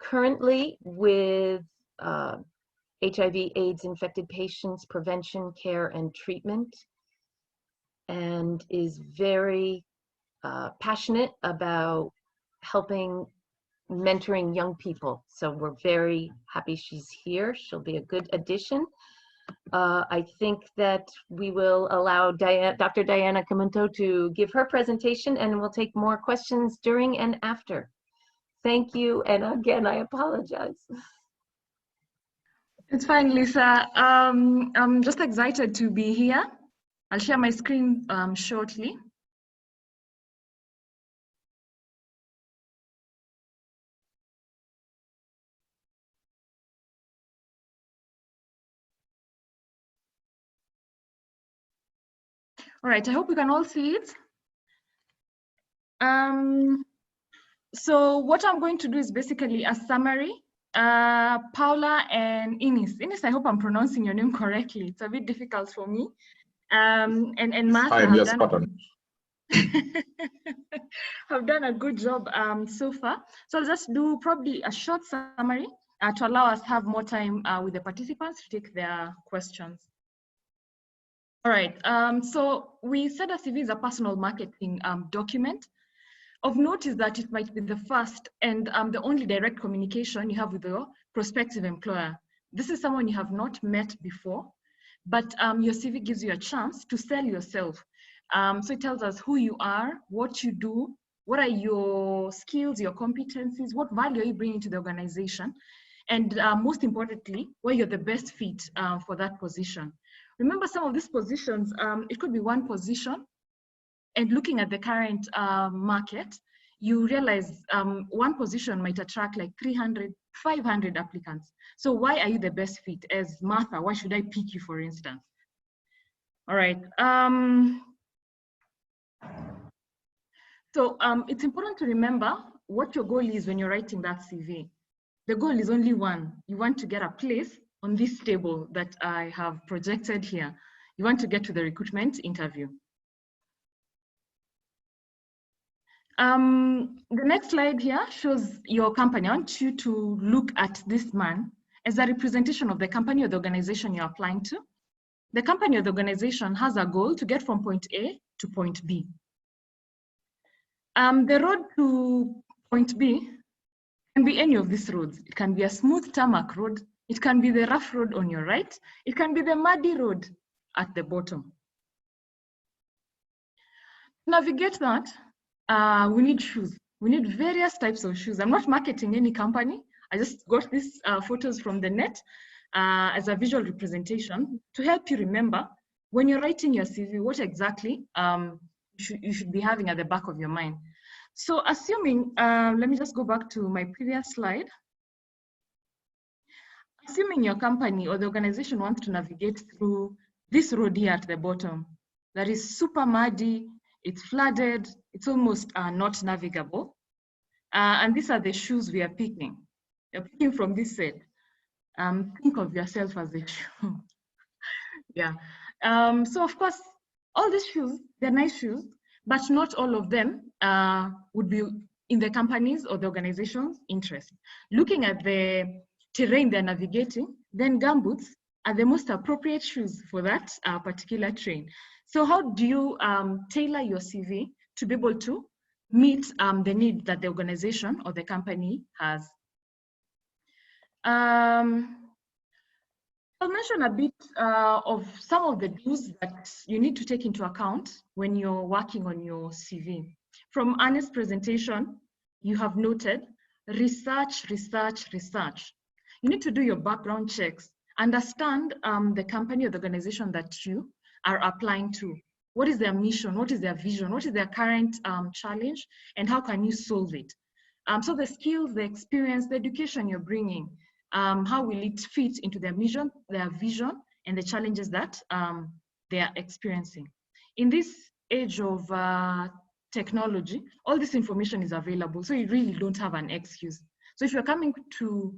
currently with HIV/AIDS infected patients, prevention, care, and treatment, and is very passionate about mentoring young people. So we're very happy she's here. She'll be a good addition. I think that we will allow Dr. Diana Kamunto to give her presentation, and we'll take more questions during and after. Thank you, and again, I apologize. It's fine, Lisa. I'm just excited to be here. I'll share my screen shortly. All right, I hope you can all see it. So what I'm going to do is basically a summary. Paula and Ines. Ines, I hope I'm pronouncing your name correctly. It's a bit difficult for me. And Martha have done a good job so far. So I'll just do probably a short summary to allow us to have more time with the participants to take their questions. All right, so we said a CV is a personal marketing document. Of note is that it might be the first and the only direct communication you have with your prospective employer. This is someone you have not met before, but your CV gives you a chance to sell yourself. So it tells us who you are, what you do, what are your skills, your competencies, what value are you bringing to the organization, and most importantly, where you're the best fit for that position. Remember, some of these positions, it could be one position, and looking at the current market, you realize one position might attract like 300, 500 applicants. So why are you the best fit? As Martha, why should I pick you, for instance? All right. So it's important to remember what your goal is when you're writing that CV. The goal is only one. You want to get a place on this table that I have projected here. You want to get to the recruitment interview. The next slide here shows your company. I want you to look at this man as a representation of the company or the organization you're applying to. The company or the organization has a goal to get from point A to point B. The road to point B can be any of these roads. It can be a smooth tarmac road. It can be the rough road on your right. It can be the muddy road at the bottom. To navigate that, we need shoes. We need various types of shoes. I'm not marketing any company. I just got these photos from the net as a visual representation to help you remember when you're writing your CV, what exactly you should be having at the back of your mind. So assuming, let me just go back to my previous slide. Assuming your company or the organization wants to navigate through this road here at the bottom, that is super muddy, it's flooded, it's almost not navigable. And these are the shoes we are picking. You're picking from this set. Think of yourself as a shoe. Yeah. So of course, all these shoes, they're nice shoes, but not all of them would be in the company's or the organization's interest. Looking at the terrain they're navigating, then gumboots are the most appropriate shoes for that particular terrain. So how do you tailor your CV to be able to meet the need that the organization or the company has? I'll mention a bit of some of the do's that you need to take into account when you're working on your CV. From Anne's presentation, you have noted research, research, research. You need to do your background checks, understand the company or the organization that you are applying to. What is their mission? What is their vision? What is their current challenge? And how can you solve it? So the skills, the experience, the education you're bringing, how will it fit into their mission, their vision, and the challenges that they are experiencing? In this age of technology, all this information is available, so you really don't have an excuse. So if you're coming to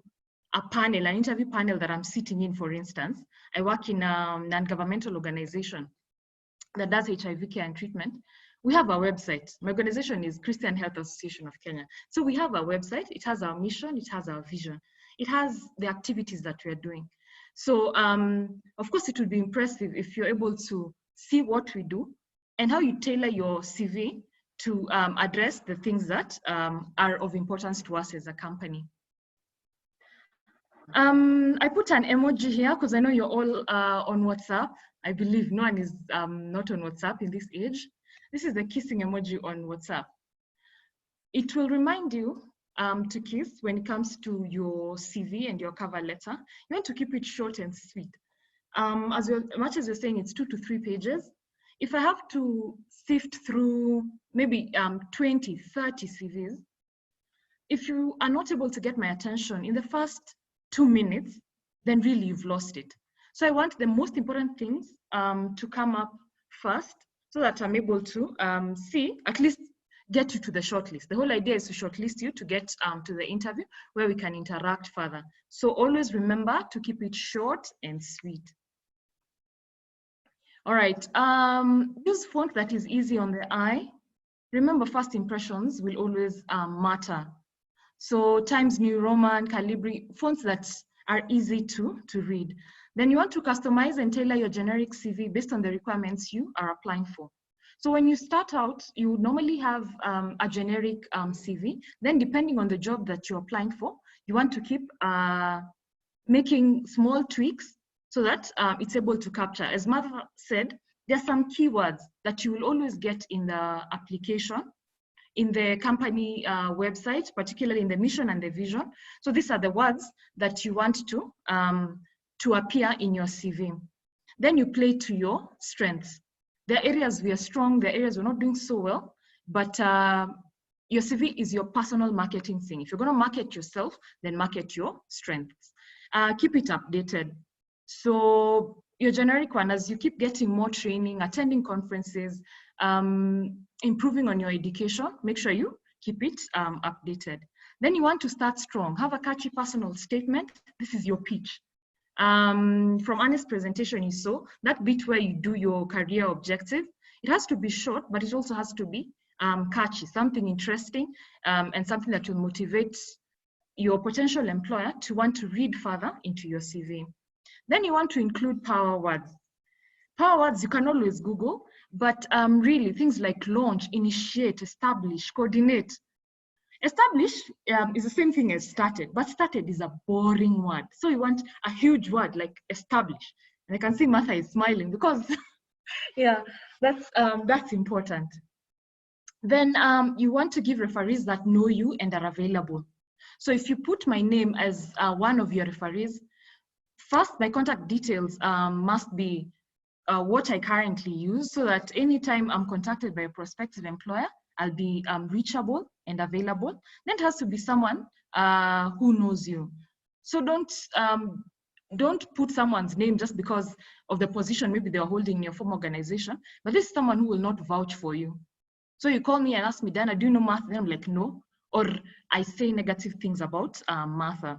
a panel, an interview panel that I'm sitting in, for instance, I work in a non-governmental organization that does HIV care and treatment. We have our website. My organization is Christian Health Association of Kenya. So we have our website. It has our mission. It has our vision. It has the activities that we are doing. So of course, it would be impressive if you're able to see what we do and how you tailor your CV to address the things that are of importance to us as a company. I put an emoji here because I know you're all on WhatsApp. I believe no one is not on WhatsApp in this age. This is the kissing emoji on WhatsApp. It will remind you to kiss when it comes to your CV and your cover letter. You want to keep it short and sweet. As much as you're saying it's 2 to 3 pages, if I have to sift through maybe 20, 30 CVs, if you are not able to get my attention in the first 2 minutes, then really you've lost it. So I want the most important things to come up first so that I'm able to see, at least get you to the shortlist. The whole idea is to shortlist you to get to the interview where we can interact further. So always remember to keep it short and sweet. All right, use font that is easy on the eye. Remember, first impressions will always matter. So Times New Roman, Calibri, fonts that are easy to read. Then you want to customize and tailor your generic CV based on the requirements you are applying for. So when you start out, you normally have a generic CV. Then depending on the job that you're applying for, you want to keep making small tweaks so that it's able to capture. As Martha said, there are some keywords that you will always get in the application, in the company website, particularly in the mission and the vision. So these are the words that you want to appear in your CV. Then you play to your strengths. There are areas we are strong, there are areas we're not doing so well, but your CV is your personal marketing thing. If you're going to market yourself, then market your strengths. Keep it updated. So your generic one, as you keep getting more training, attending conferences, improving on your education, make sure you keep it updated. Then you want to start strong. Have a catchy personal statement. This is your pitch. From Annie's presentation, you saw that bit where you do your career objective. It has to be short, but it also has to be catchy, something interesting, and something that will motivate your potential employer to want to read further into your CV. Then you want to include power words. Power words you can always Google, but really things like launch, initiate, establish, coordinate. Establish is the same thing as started, but started is a boring word. So you want a huge word like establish. And I can see Martha is smiling because, yeah, that's important. Then you want to give referees that know you and are available. So if you put my name as one of your referees, first, my contact details must be what I currently use, so that anytime I'm contacted by a prospective employer, I'll be reachable and available. Then it has to be someone who knows you. So don't put someone's name just because of the position maybe they're holding in your former organization, but this is someone who will not vouch for you. So you call me and ask me, Dana, do you know Martha? Then I'm like, no. Or I say negative things about Martha.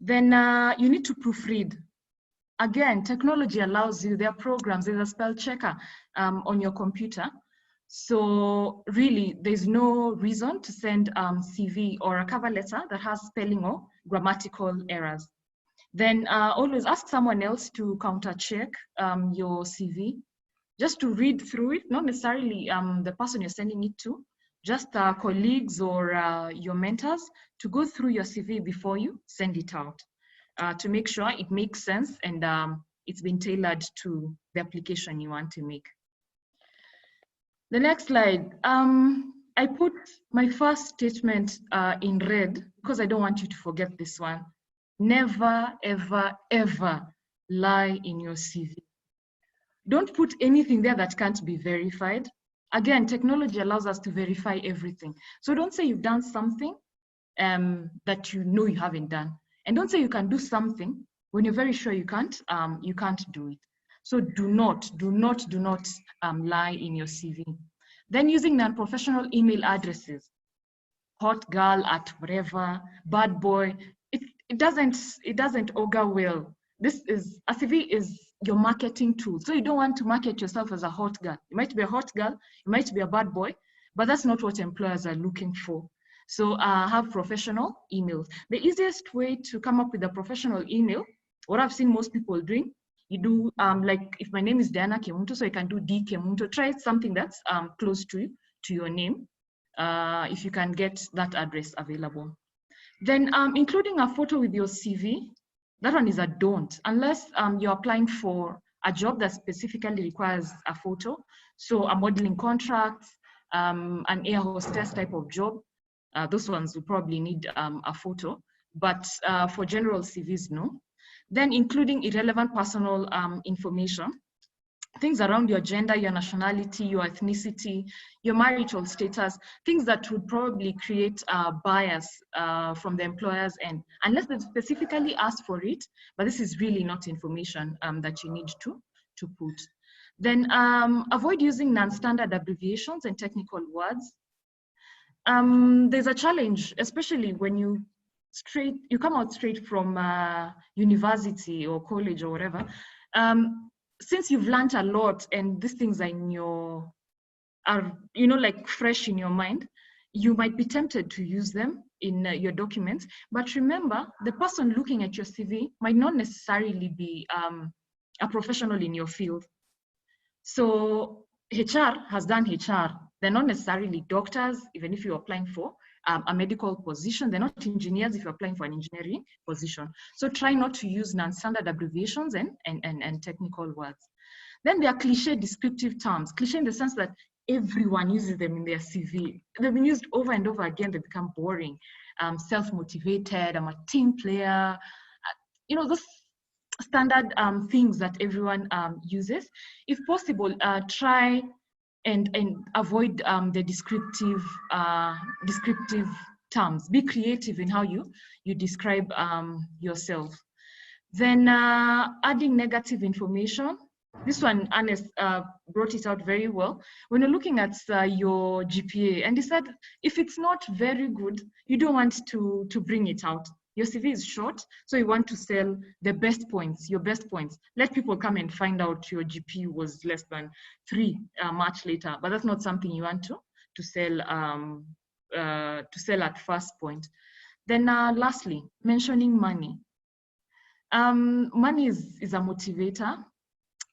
Then you need to proofread. Again, technology allows you, there are programs, there's a spell checker on your computer. So really, there's no reason to send CV or a cover letter that has spelling or grammatical errors. Then always ask someone else to counter check your CV, just to read through it, not necessarily the person you're sending it to, just colleagues or your mentors to go through your CV before you send it out to make sure it makes sense and it's been tailored to the application you want to make. The next slide, I put my first statement in red because I don't want you to forget this one. Never, ever, ever lie in your CV. Don't put anything there that can't be verified. Again, technology allows us to verify everything. So don't say you've done something that you know you haven't done. And don't say you can do something when you're very sure you can't do it. So do not lie in your CV. Then using non-professional email addresses, hot girl at whatever, bad boy, it doesn't augur well. This is, a CV is your marketing tool. So you don't want to market yourself as a hot girl. You might be a hot girl, you might be a bad boy, but that's not what employers are looking for. So have professional emails. The easiest way to come up with a professional email, what I've seen most people doing, you do like if my name is Diana Kemunto, so you can do D Kemunto. Try something that's close to your name, if you can get that address available. Then including a photo with your CV, that one is a don't, unless you're applying for a job that specifically requires a photo. So a modeling contract, an air hostess type of job, those ones will probably need a photo, but for general CVs, no. Then including irrelevant personal information, things around your gender, your nationality, your ethnicity, your marital status, things that would probably create a bias from the employer's end, unless they specifically ask for it, but this is really not information that you need to put. Then avoid using non-standard abbreviations and technical words. There's a challenge, especially when you come out straight from university or college or whatever. Since you've learned a lot and these things are like fresh in your mind, you might be tempted to use them in your documents. But remember, the person looking at your CV might not necessarily be a professional in your field. So HR has done HR. They're not necessarily doctors, even if you're applying for a medical position. They're not engineers if you're applying for an engineering position. So try not to use non-standard abbreviations and technical words. Then there are cliche descriptive terms. Cliche in the sense that everyone uses them in their CV. They've been used over and over again. They become boring. Self-motivated, I'm a team player. standard things that everyone uses. If possible, try and avoid the descriptive terms. Be creative in how you describe yourself. Then adding negative information. This one, Ernest brought it out very well. When you're looking at your GPA, and he said, if it's not very good, you don't want to bring it out. Your CV is short, so you want to sell the best points, your best points. Let people come and find out your GPA was less than 3 much later, but that's not something you want to sell at first point. Then lastly, mentioning money. Money is a motivator,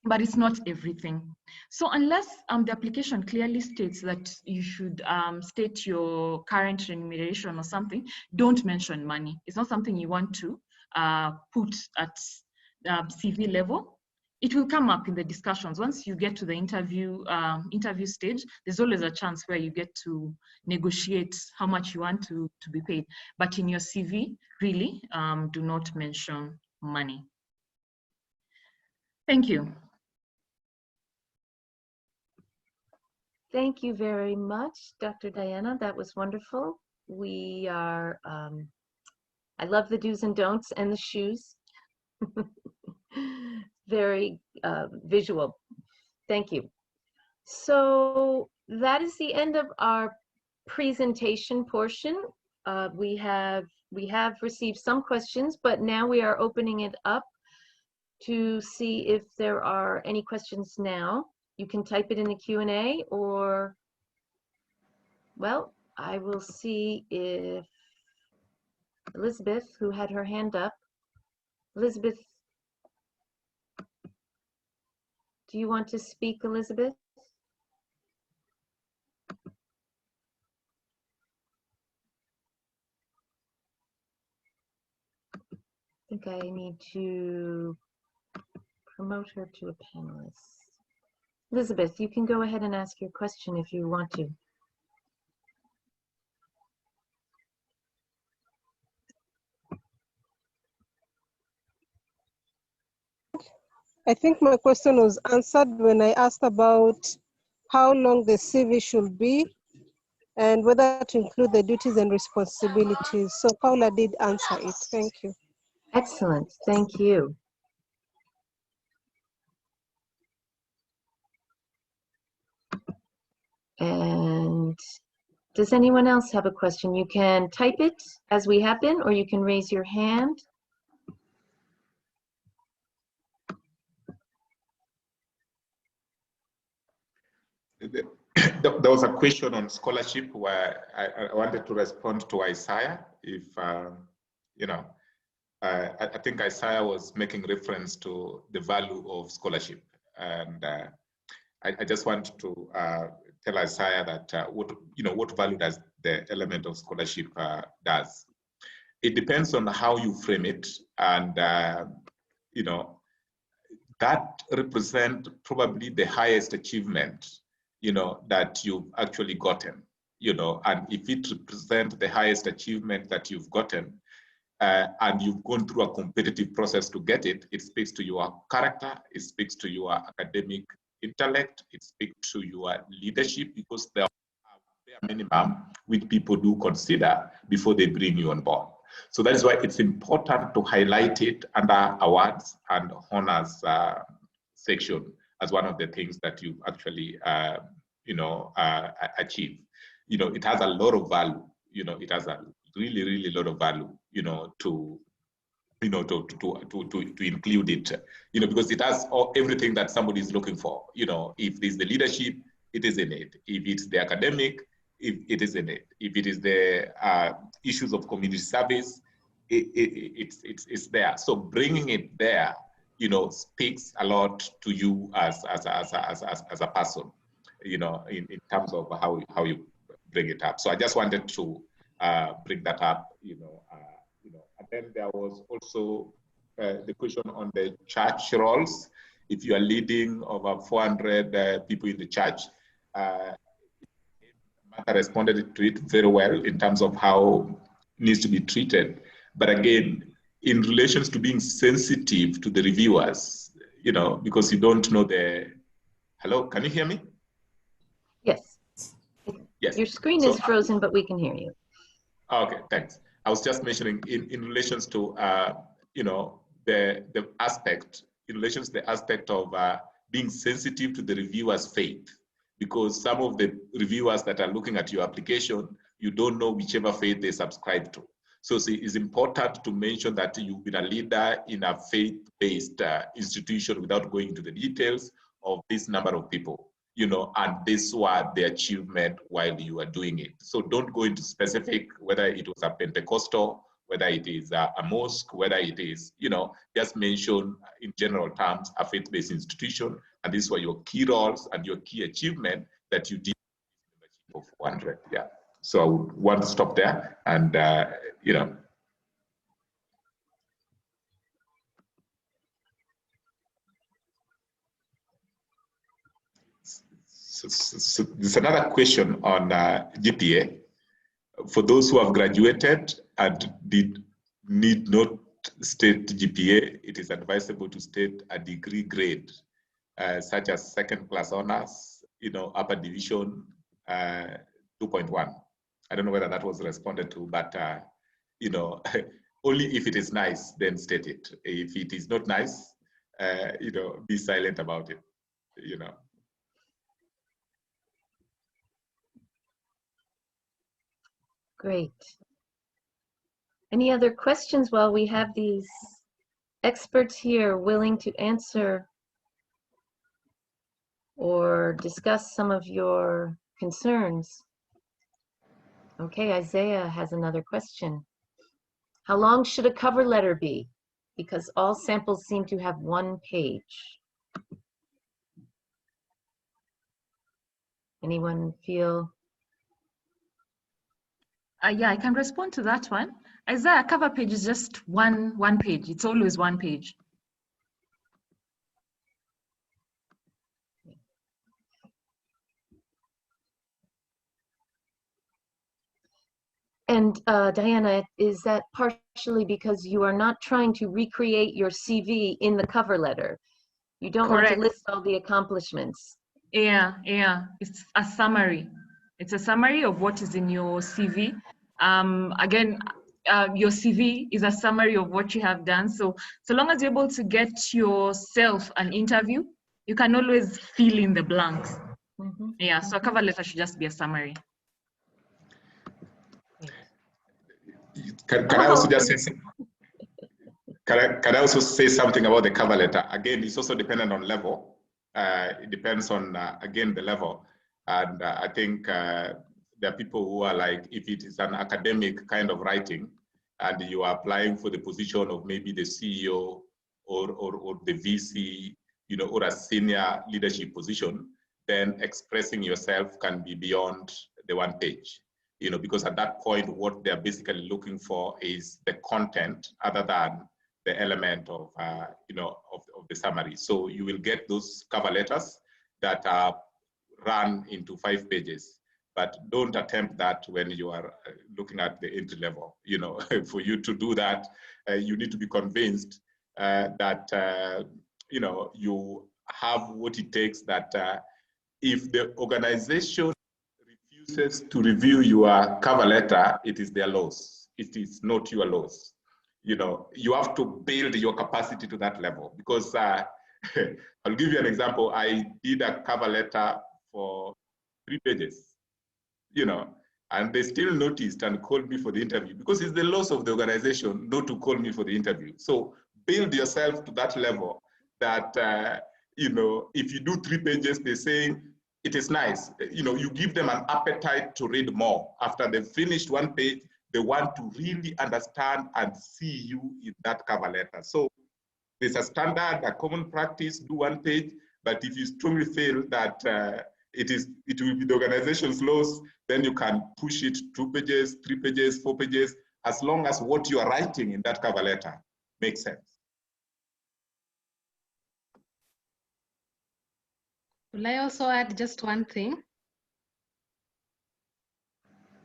but it's not everything. So unless the application clearly states that you should state your current remuneration or something, don't mention money. It's not something you want to put at CV level. It will come up in the discussions. Once you get to the interview stage, there's always a chance where you get to negotiate how much you want to be paid. But in your CV, really, do not mention money. Thank you. Thank you very much, Dr. Diana. That was wonderful. We are, I love the do's and don'ts and the shoes. Very visual. Thank you. So that is the end of our presentation portion. We have received some questions, but now we are opening it up to see if there are any questions now. You can type it in the Q&A, or, well, I will see if Elizabeth, who had her hand up. Elizabeth, do you want to speak, Elizabeth? I think I need to promote her to a panelist. Elizabeth, you can go ahead and ask your question if you want to. I think my question was answered when I asked about how long the CV should be and whether to include the duties and responsibilities. So Paula did answer it. Thank you. Excellent. Thank you. And does anyone else have a question? You can type it as we have been, or you can raise your hand. There was a question on scholarship where I wanted to respond to Isaiah. If, you know, I think Isaiah was making reference to the value of scholarship. And I just want to tell Isaiah that what value does the element of scholarship does. It depends on how you frame it, and that represents probably the highest achievement that you've actually gotten. And if it represents the highest achievement that you've gotten, and you've gone through a competitive process to get it, it speaks to your character, it speaks to your academic intellect, it speaks to your leadership, because there are bare minimum which people do consider before they bring you on board. So that is why it's important to highlight it under awards and honors section as one of the things that you actually achieve. It has a lot of value. It has a really lot of value. To include it. Because it has everything that somebody is looking for. If there's the leadership, it is in it. If it's the academic, it is in it. If it is the issues of community service, it's there. So bringing it there, speaks a lot to you as a person, in terms of how you bring it up. So I just wanted to bring that up, And then there was also the question on the church roles. If you are leading over 400 people in the church, Martha responded to it very well in terms of how it needs to be treated. But again, in relations to being sensitive to the reviewers, you know, because you don't know the, hello, can you hear me? Yes. Yes. Your screen So, is frozen, but we can hear you. Okay, thanks. I was just mentioning in relations to, you know, the aspect, in relation to the aspect of being sensitive to the reviewer's faith, because some of the reviewers that are looking at your application, you don't know whichever faith they subscribe to. So see, it's important to mention that you've been a leader in a faith-based institution without going into the details of this number of people, you know, and this was the achievement while you are doing it. So don't go into specific, whether it was a Pentecostal, whether it is a mosque, whether it is, you know, just mention in general terms a faith-based institution, and these were your key roles and your key achievement that you did of 100. Yeah. So I would want to stop there, and you know. So there's another question on GPA. For those who have graduated and need not state GPA, it is advisable to state a degree grade, such as second class honors, you know, upper division 2.1. I don't know whether that was responded to, but you know, only if it is nice, then state it. If it is not nice, you know, be silent about it, you know. Great. Any other questions while we have these experts here willing to answer or discuss some of your concerns? Okay, Isaiah has another question. How long should a cover letter be? Because all samples seem to have one page. Anyone feel? Yeah, I can respond to that one. Isaiah, cover page is just one page. It's always one page. And Diana, is that partially because you are not trying to recreate your CV in the cover letter? You don't want to list all the accomplishments. Yeah, it's a summary. It's a summary of what is in your CV. Again, your CV is a summary of what you have done. So long as you're able to get yourself an interview, you can always fill in the blanks. Mm-hmm. Yeah, so a cover letter should just be a summary. Can I also just say something? Can I also say something about the cover letter? Again, it's also dependent on level. It depends on, again, the level. And I think there are people who are like, if it is an academic kind of writing, and you are applying for the position of maybe the CEO or the VC, you know, or a senior leadership position, then expressing yourself can be beyond the one page. You know, because at that point, what they're basically looking for is the content other than the element of, you know, of the summary. So you will get those cover letters that are run into 5 pages, but don't attempt that when you are looking at the entry level. You know, for you to do that, you need to be convinced that, you know, you have what it takes, that if the organization refuses to review your cover letter, it is their loss. It is not your loss. You know, you have to build your capacity to that level, because I'll give you an example. I did a cover letter for 3 pages, you know, and they still noticed and called me for the interview, because it's the loss of the organization not to call me for the interview. So build yourself to that level that, you know, if you do 3 pages, they're saying, it is nice. You know, you give them an appetite to read more. After they've finished 1 page, they want to really understand and see you in that cover letter. So there's a standard, a common practice, do 1 page, but if you strongly feel that it will be the organization's loss, then you can push it 2 pages, 3 pages, 4 pages, as long as what you are writing in that cover letter makes sense. Will I also add just one thing?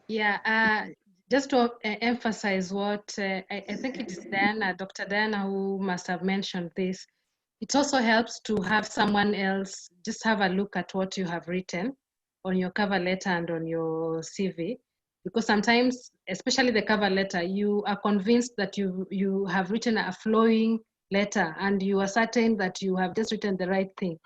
Yeah, just to emphasize what I think it is Diana, Dr. Diana, who must have mentioned this. It also helps to have someone else just have a look at what you have written on your cover letter and on your CV. Because sometimes, especially the cover letter, you are convinced that you have written a flowing letter and you are certain that you have just written the right thing.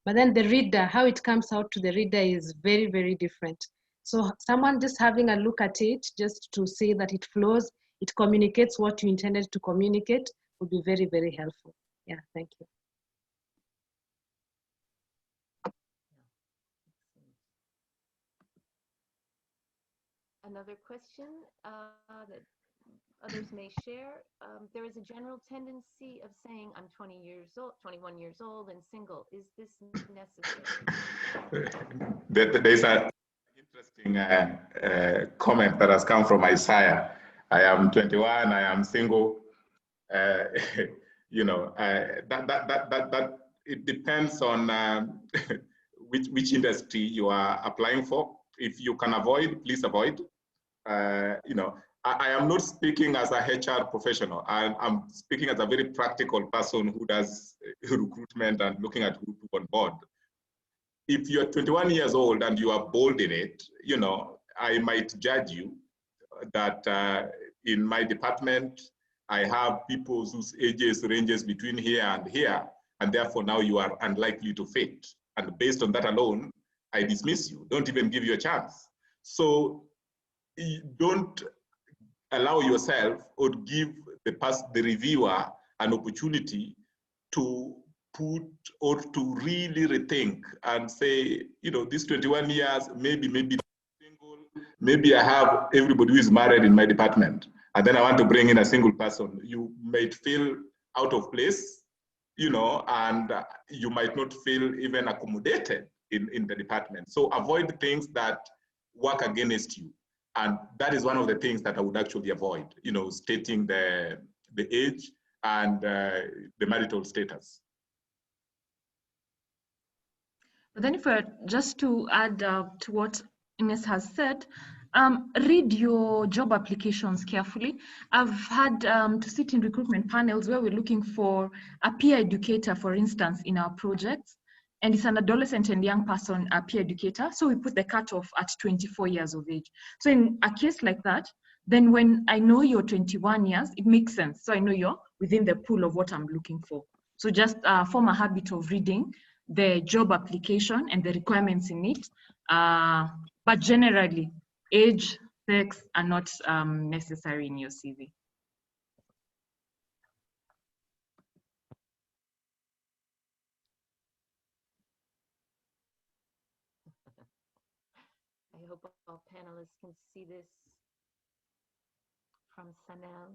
But then the reader, how it comes out to the reader is very, very different. So someone just having a look at it, just to see that it flows, it communicates what you intended to communicate, would be very, very helpful. Yeah, thank you. Another question that others may share. There is a general tendency of saying, I'm 20 years old, 21 years old and single. Is this necessary? There's an interesting comment that has come from Isaiah. I am 21, I am single. You know, that it depends on which industry you are applying for. If you can avoid, please avoid. You know, I am not speaking as a HR professional. I'm speaking as a very practical person who does recruitment and looking at who to on board. If you're 21 years old and you are bold in it, you know, I might judge you that in my department, I have people whose ages ranges between here and here, and therefore now you are unlikely to fit. And based on that alone, I dismiss you, don't even give you a chance. So don't allow yourself or give the reviewer an opportunity to put or to really rethink and say, you know, these 21 years, maybe single, maybe I have everybody who is married in my department, and then I want to bring in a single person. You might feel out of place, you know, and you might not feel even accommodated in the department. So avoid things that work against you. And that is one of the things that I would actually avoid, you know, stating the age and the marital status. But then if we're just to add to what Ines has said, read your job applications carefully. I've had to sit in recruitment panels where we're looking for a peer educator, for instance, in our projects. And it's an adolescent and young person, a peer educator. So we put the cutoff at 24 years of age. So in a case like that, then when I know you're 21 years, it makes sense. So I know you're within the pool of what I'm looking for. So just form a habit of reading the job application and the requirements in it. But generally, age, sex are not necessary in your CV. I hope all panelists can see this from Sanel.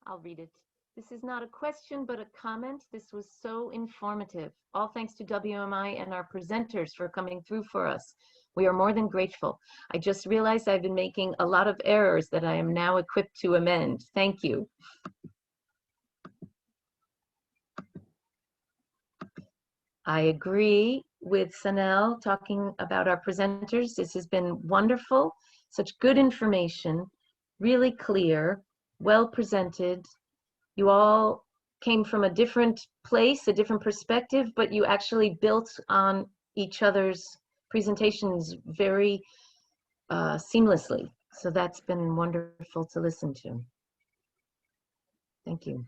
I'll read it. This is not a question, but a comment. This was so informative. All thanks to WMI and our presenters for coming through for us. We are more than grateful. I just realized I've been making a lot of errors that I am now equipped to amend. Thank you. I agree with Sanel talking about our presenters. This has been wonderful. Such good information, really clear, well presented. You all came from a different place, a different perspective, but you actually built on each other's presentations very seamlessly. So that's been wonderful to listen to. Thank you.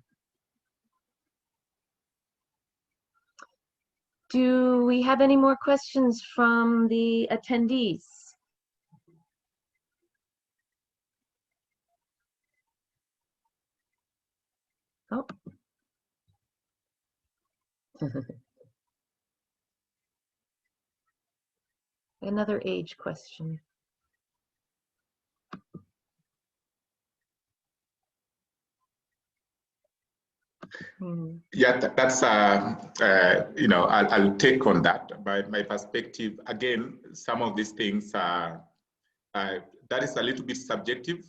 Do we have any more questions from the attendees? Oh. Another age question. Yeah, that's, you know, I'll take on that. By my perspective, again, some of these things are, that is a little bit subjective.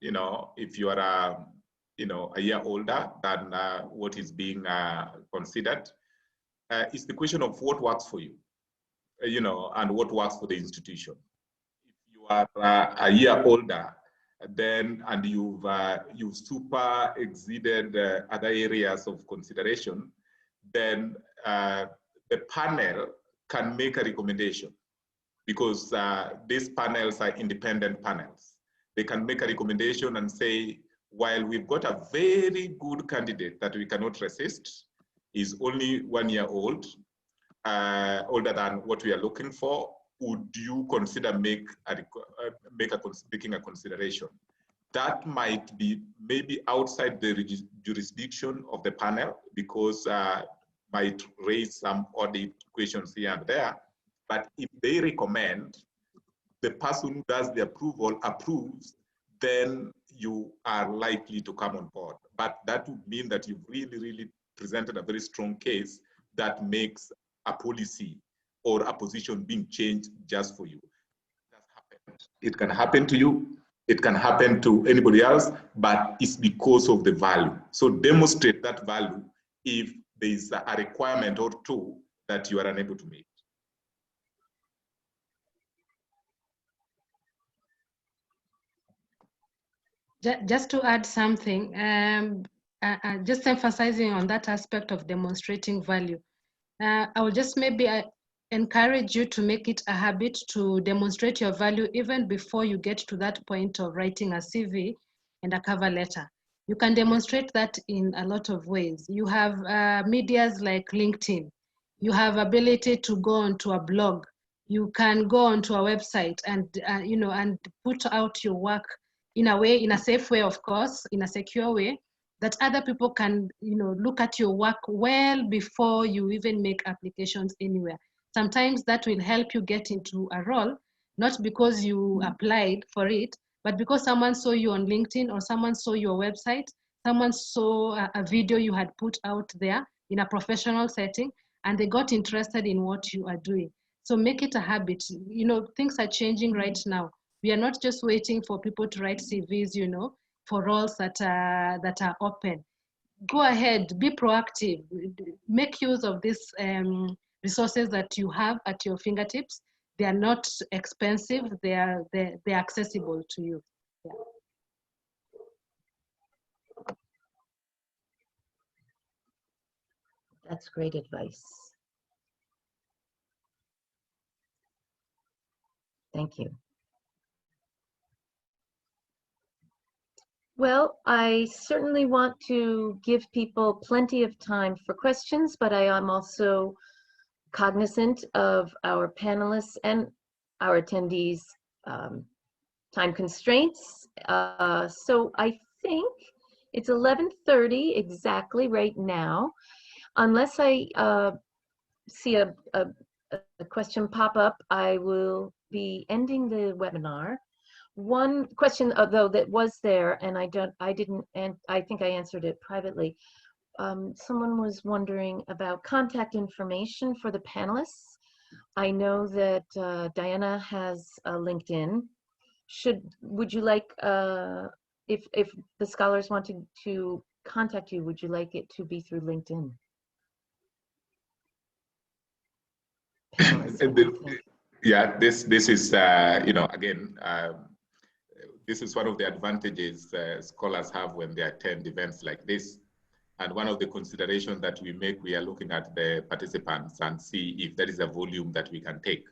You know, if you are, you know, a year older than what is being considered, it's the question of what works for you, you know, and what works for the institution. If you are a year older then and you've super exceeded other areas of consideration, then the panel can make a recommendation, because these panels are independent panels. They can make a recommendation and say, while we've got a very good candidate that we cannot resist, is only 1 year old, older than what we are looking for, would you consider making a consideration? That might be maybe outside the jurisdiction of the panel, because might raise some audit questions here and there. But if they recommend, the person who does the approval approves, then you are likely to come on board. But that would mean that you've really, really presented a very strong case that makes a policy or a position being changed just for you. It can happen to you, it can happen to anybody else, but it's because of the value. So demonstrate that value if there is a requirement or two that you are unable to meet. Just to add something, just emphasizing on that aspect of demonstrating value. I will just maybe encourage you to make it a habit to demonstrate your value even before you get to that point of writing a CV and a cover letter. You can demonstrate that in a lot of ways. You have medias like LinkedIn. You have ability to go onto a blog. You can go onto a website and and put out your work in a way, in a safe way, of course, in a secure way, that other people can, look at your work well before you even make applications anywhere. Sometimes that will help you get into a role, not because you applied for it, but because someone saw you on LinkedIn, or someone saw your website, someone saw a video you had put out there in a professional setting, and they got interested in what you are doing. So make it a habit. Things are changing right now. We are not just waiting for people to write CVs, for roles that are open. Go ahead, be proactive, make use of these resources that you have at your fingertips. They are not expensive, they're accessible to you. Yeah. That's great advice. Thank you. Well, I certainly want to give people plenty of time for questions, but I am also cognizant of our panelists and our attendees' time constraints. So I think it's 11:30 exactly right now. Unless I see a question pop up, I will be ending the webinar. One question, though, that was there, and I think I answered it privately. Someone was wondering about contact information for the panelists. I know that Diana has a LinkedIn. Would you like, if the scholars wanted to contact you, would you like it to be through LinkedIn? Yeah, this is again, this is one of the advantages scholars have when they attend events like this. And one of the considerations that we make, we are looking at the participants and see if there is a volume that we can take.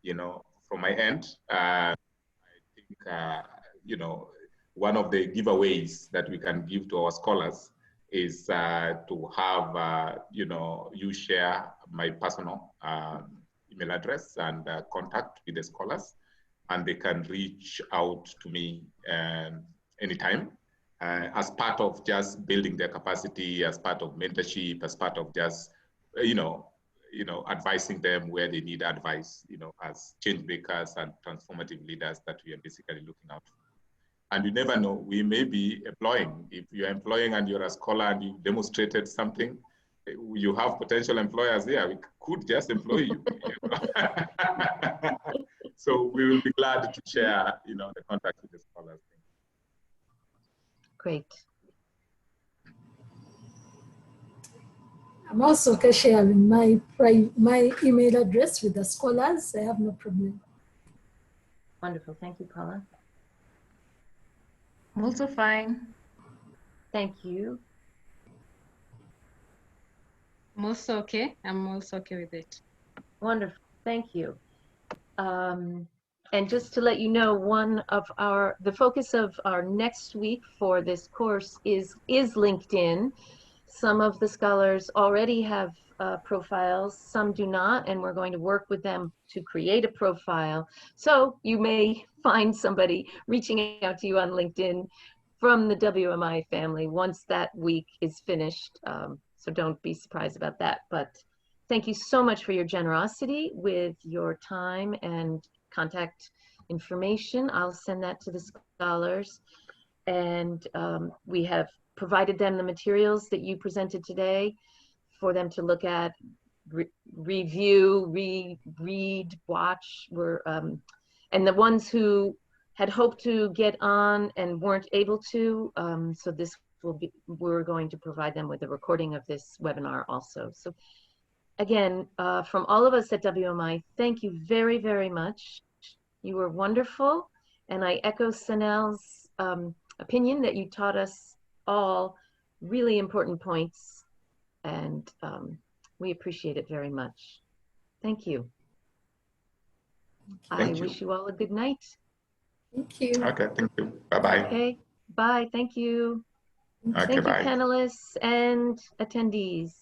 From my end, I think, one of the giveaways that we can give to our scholars is to have, you share my personal email address and contact with the scholars, and they can reach out to me anytime as part of just building their capacity, as part of mentorship, as part of just, advising them where they need advice, as change makers and transformative leaders that we are basically looking out for. And you never know, we may be employing. If you're employing and you're a scholar and you demonstrated something, you have potential employers here. We could just employ you. So we will be glad to share, the contact with the scholars. Great. I'm also sharing my email address with the scholars. I have no problem. Wonderful. Thank you, Paula. I'm also fine. Thank you. I'm also okay. I'm also okay with it. Wonderful. Thank you. And just to let you know, the focus of our next week for this course is LinkedIn. Some of the scholars already have profiles, some do not, and we're going to work with them to create a profile. So you may find somebody reaching out to you on LinkedIn from the WMI family once that week is finished. So don't be surprised about that. But thank you so much for your generosity with your time and contact information. I'll send that to the scholars. And we have provided them the materials that you presented today for them to look at, review, read, watch. And the ones who had hoped to get on and weren't able to, so this will be, we're going to provide them with a recording of this webinar also. So again, from all of us at WMI, thank you very, very much. You were wonderful. And I echo Sanel's opinion that you taught us all really important points, and we appreciate it very much. Thank you. Thank I you. wish you all a good night. Thank you. Okay, thank you. Bye-bye. Okay, bye. Thank you. Okay, Thank you, bye. panelists and attendees.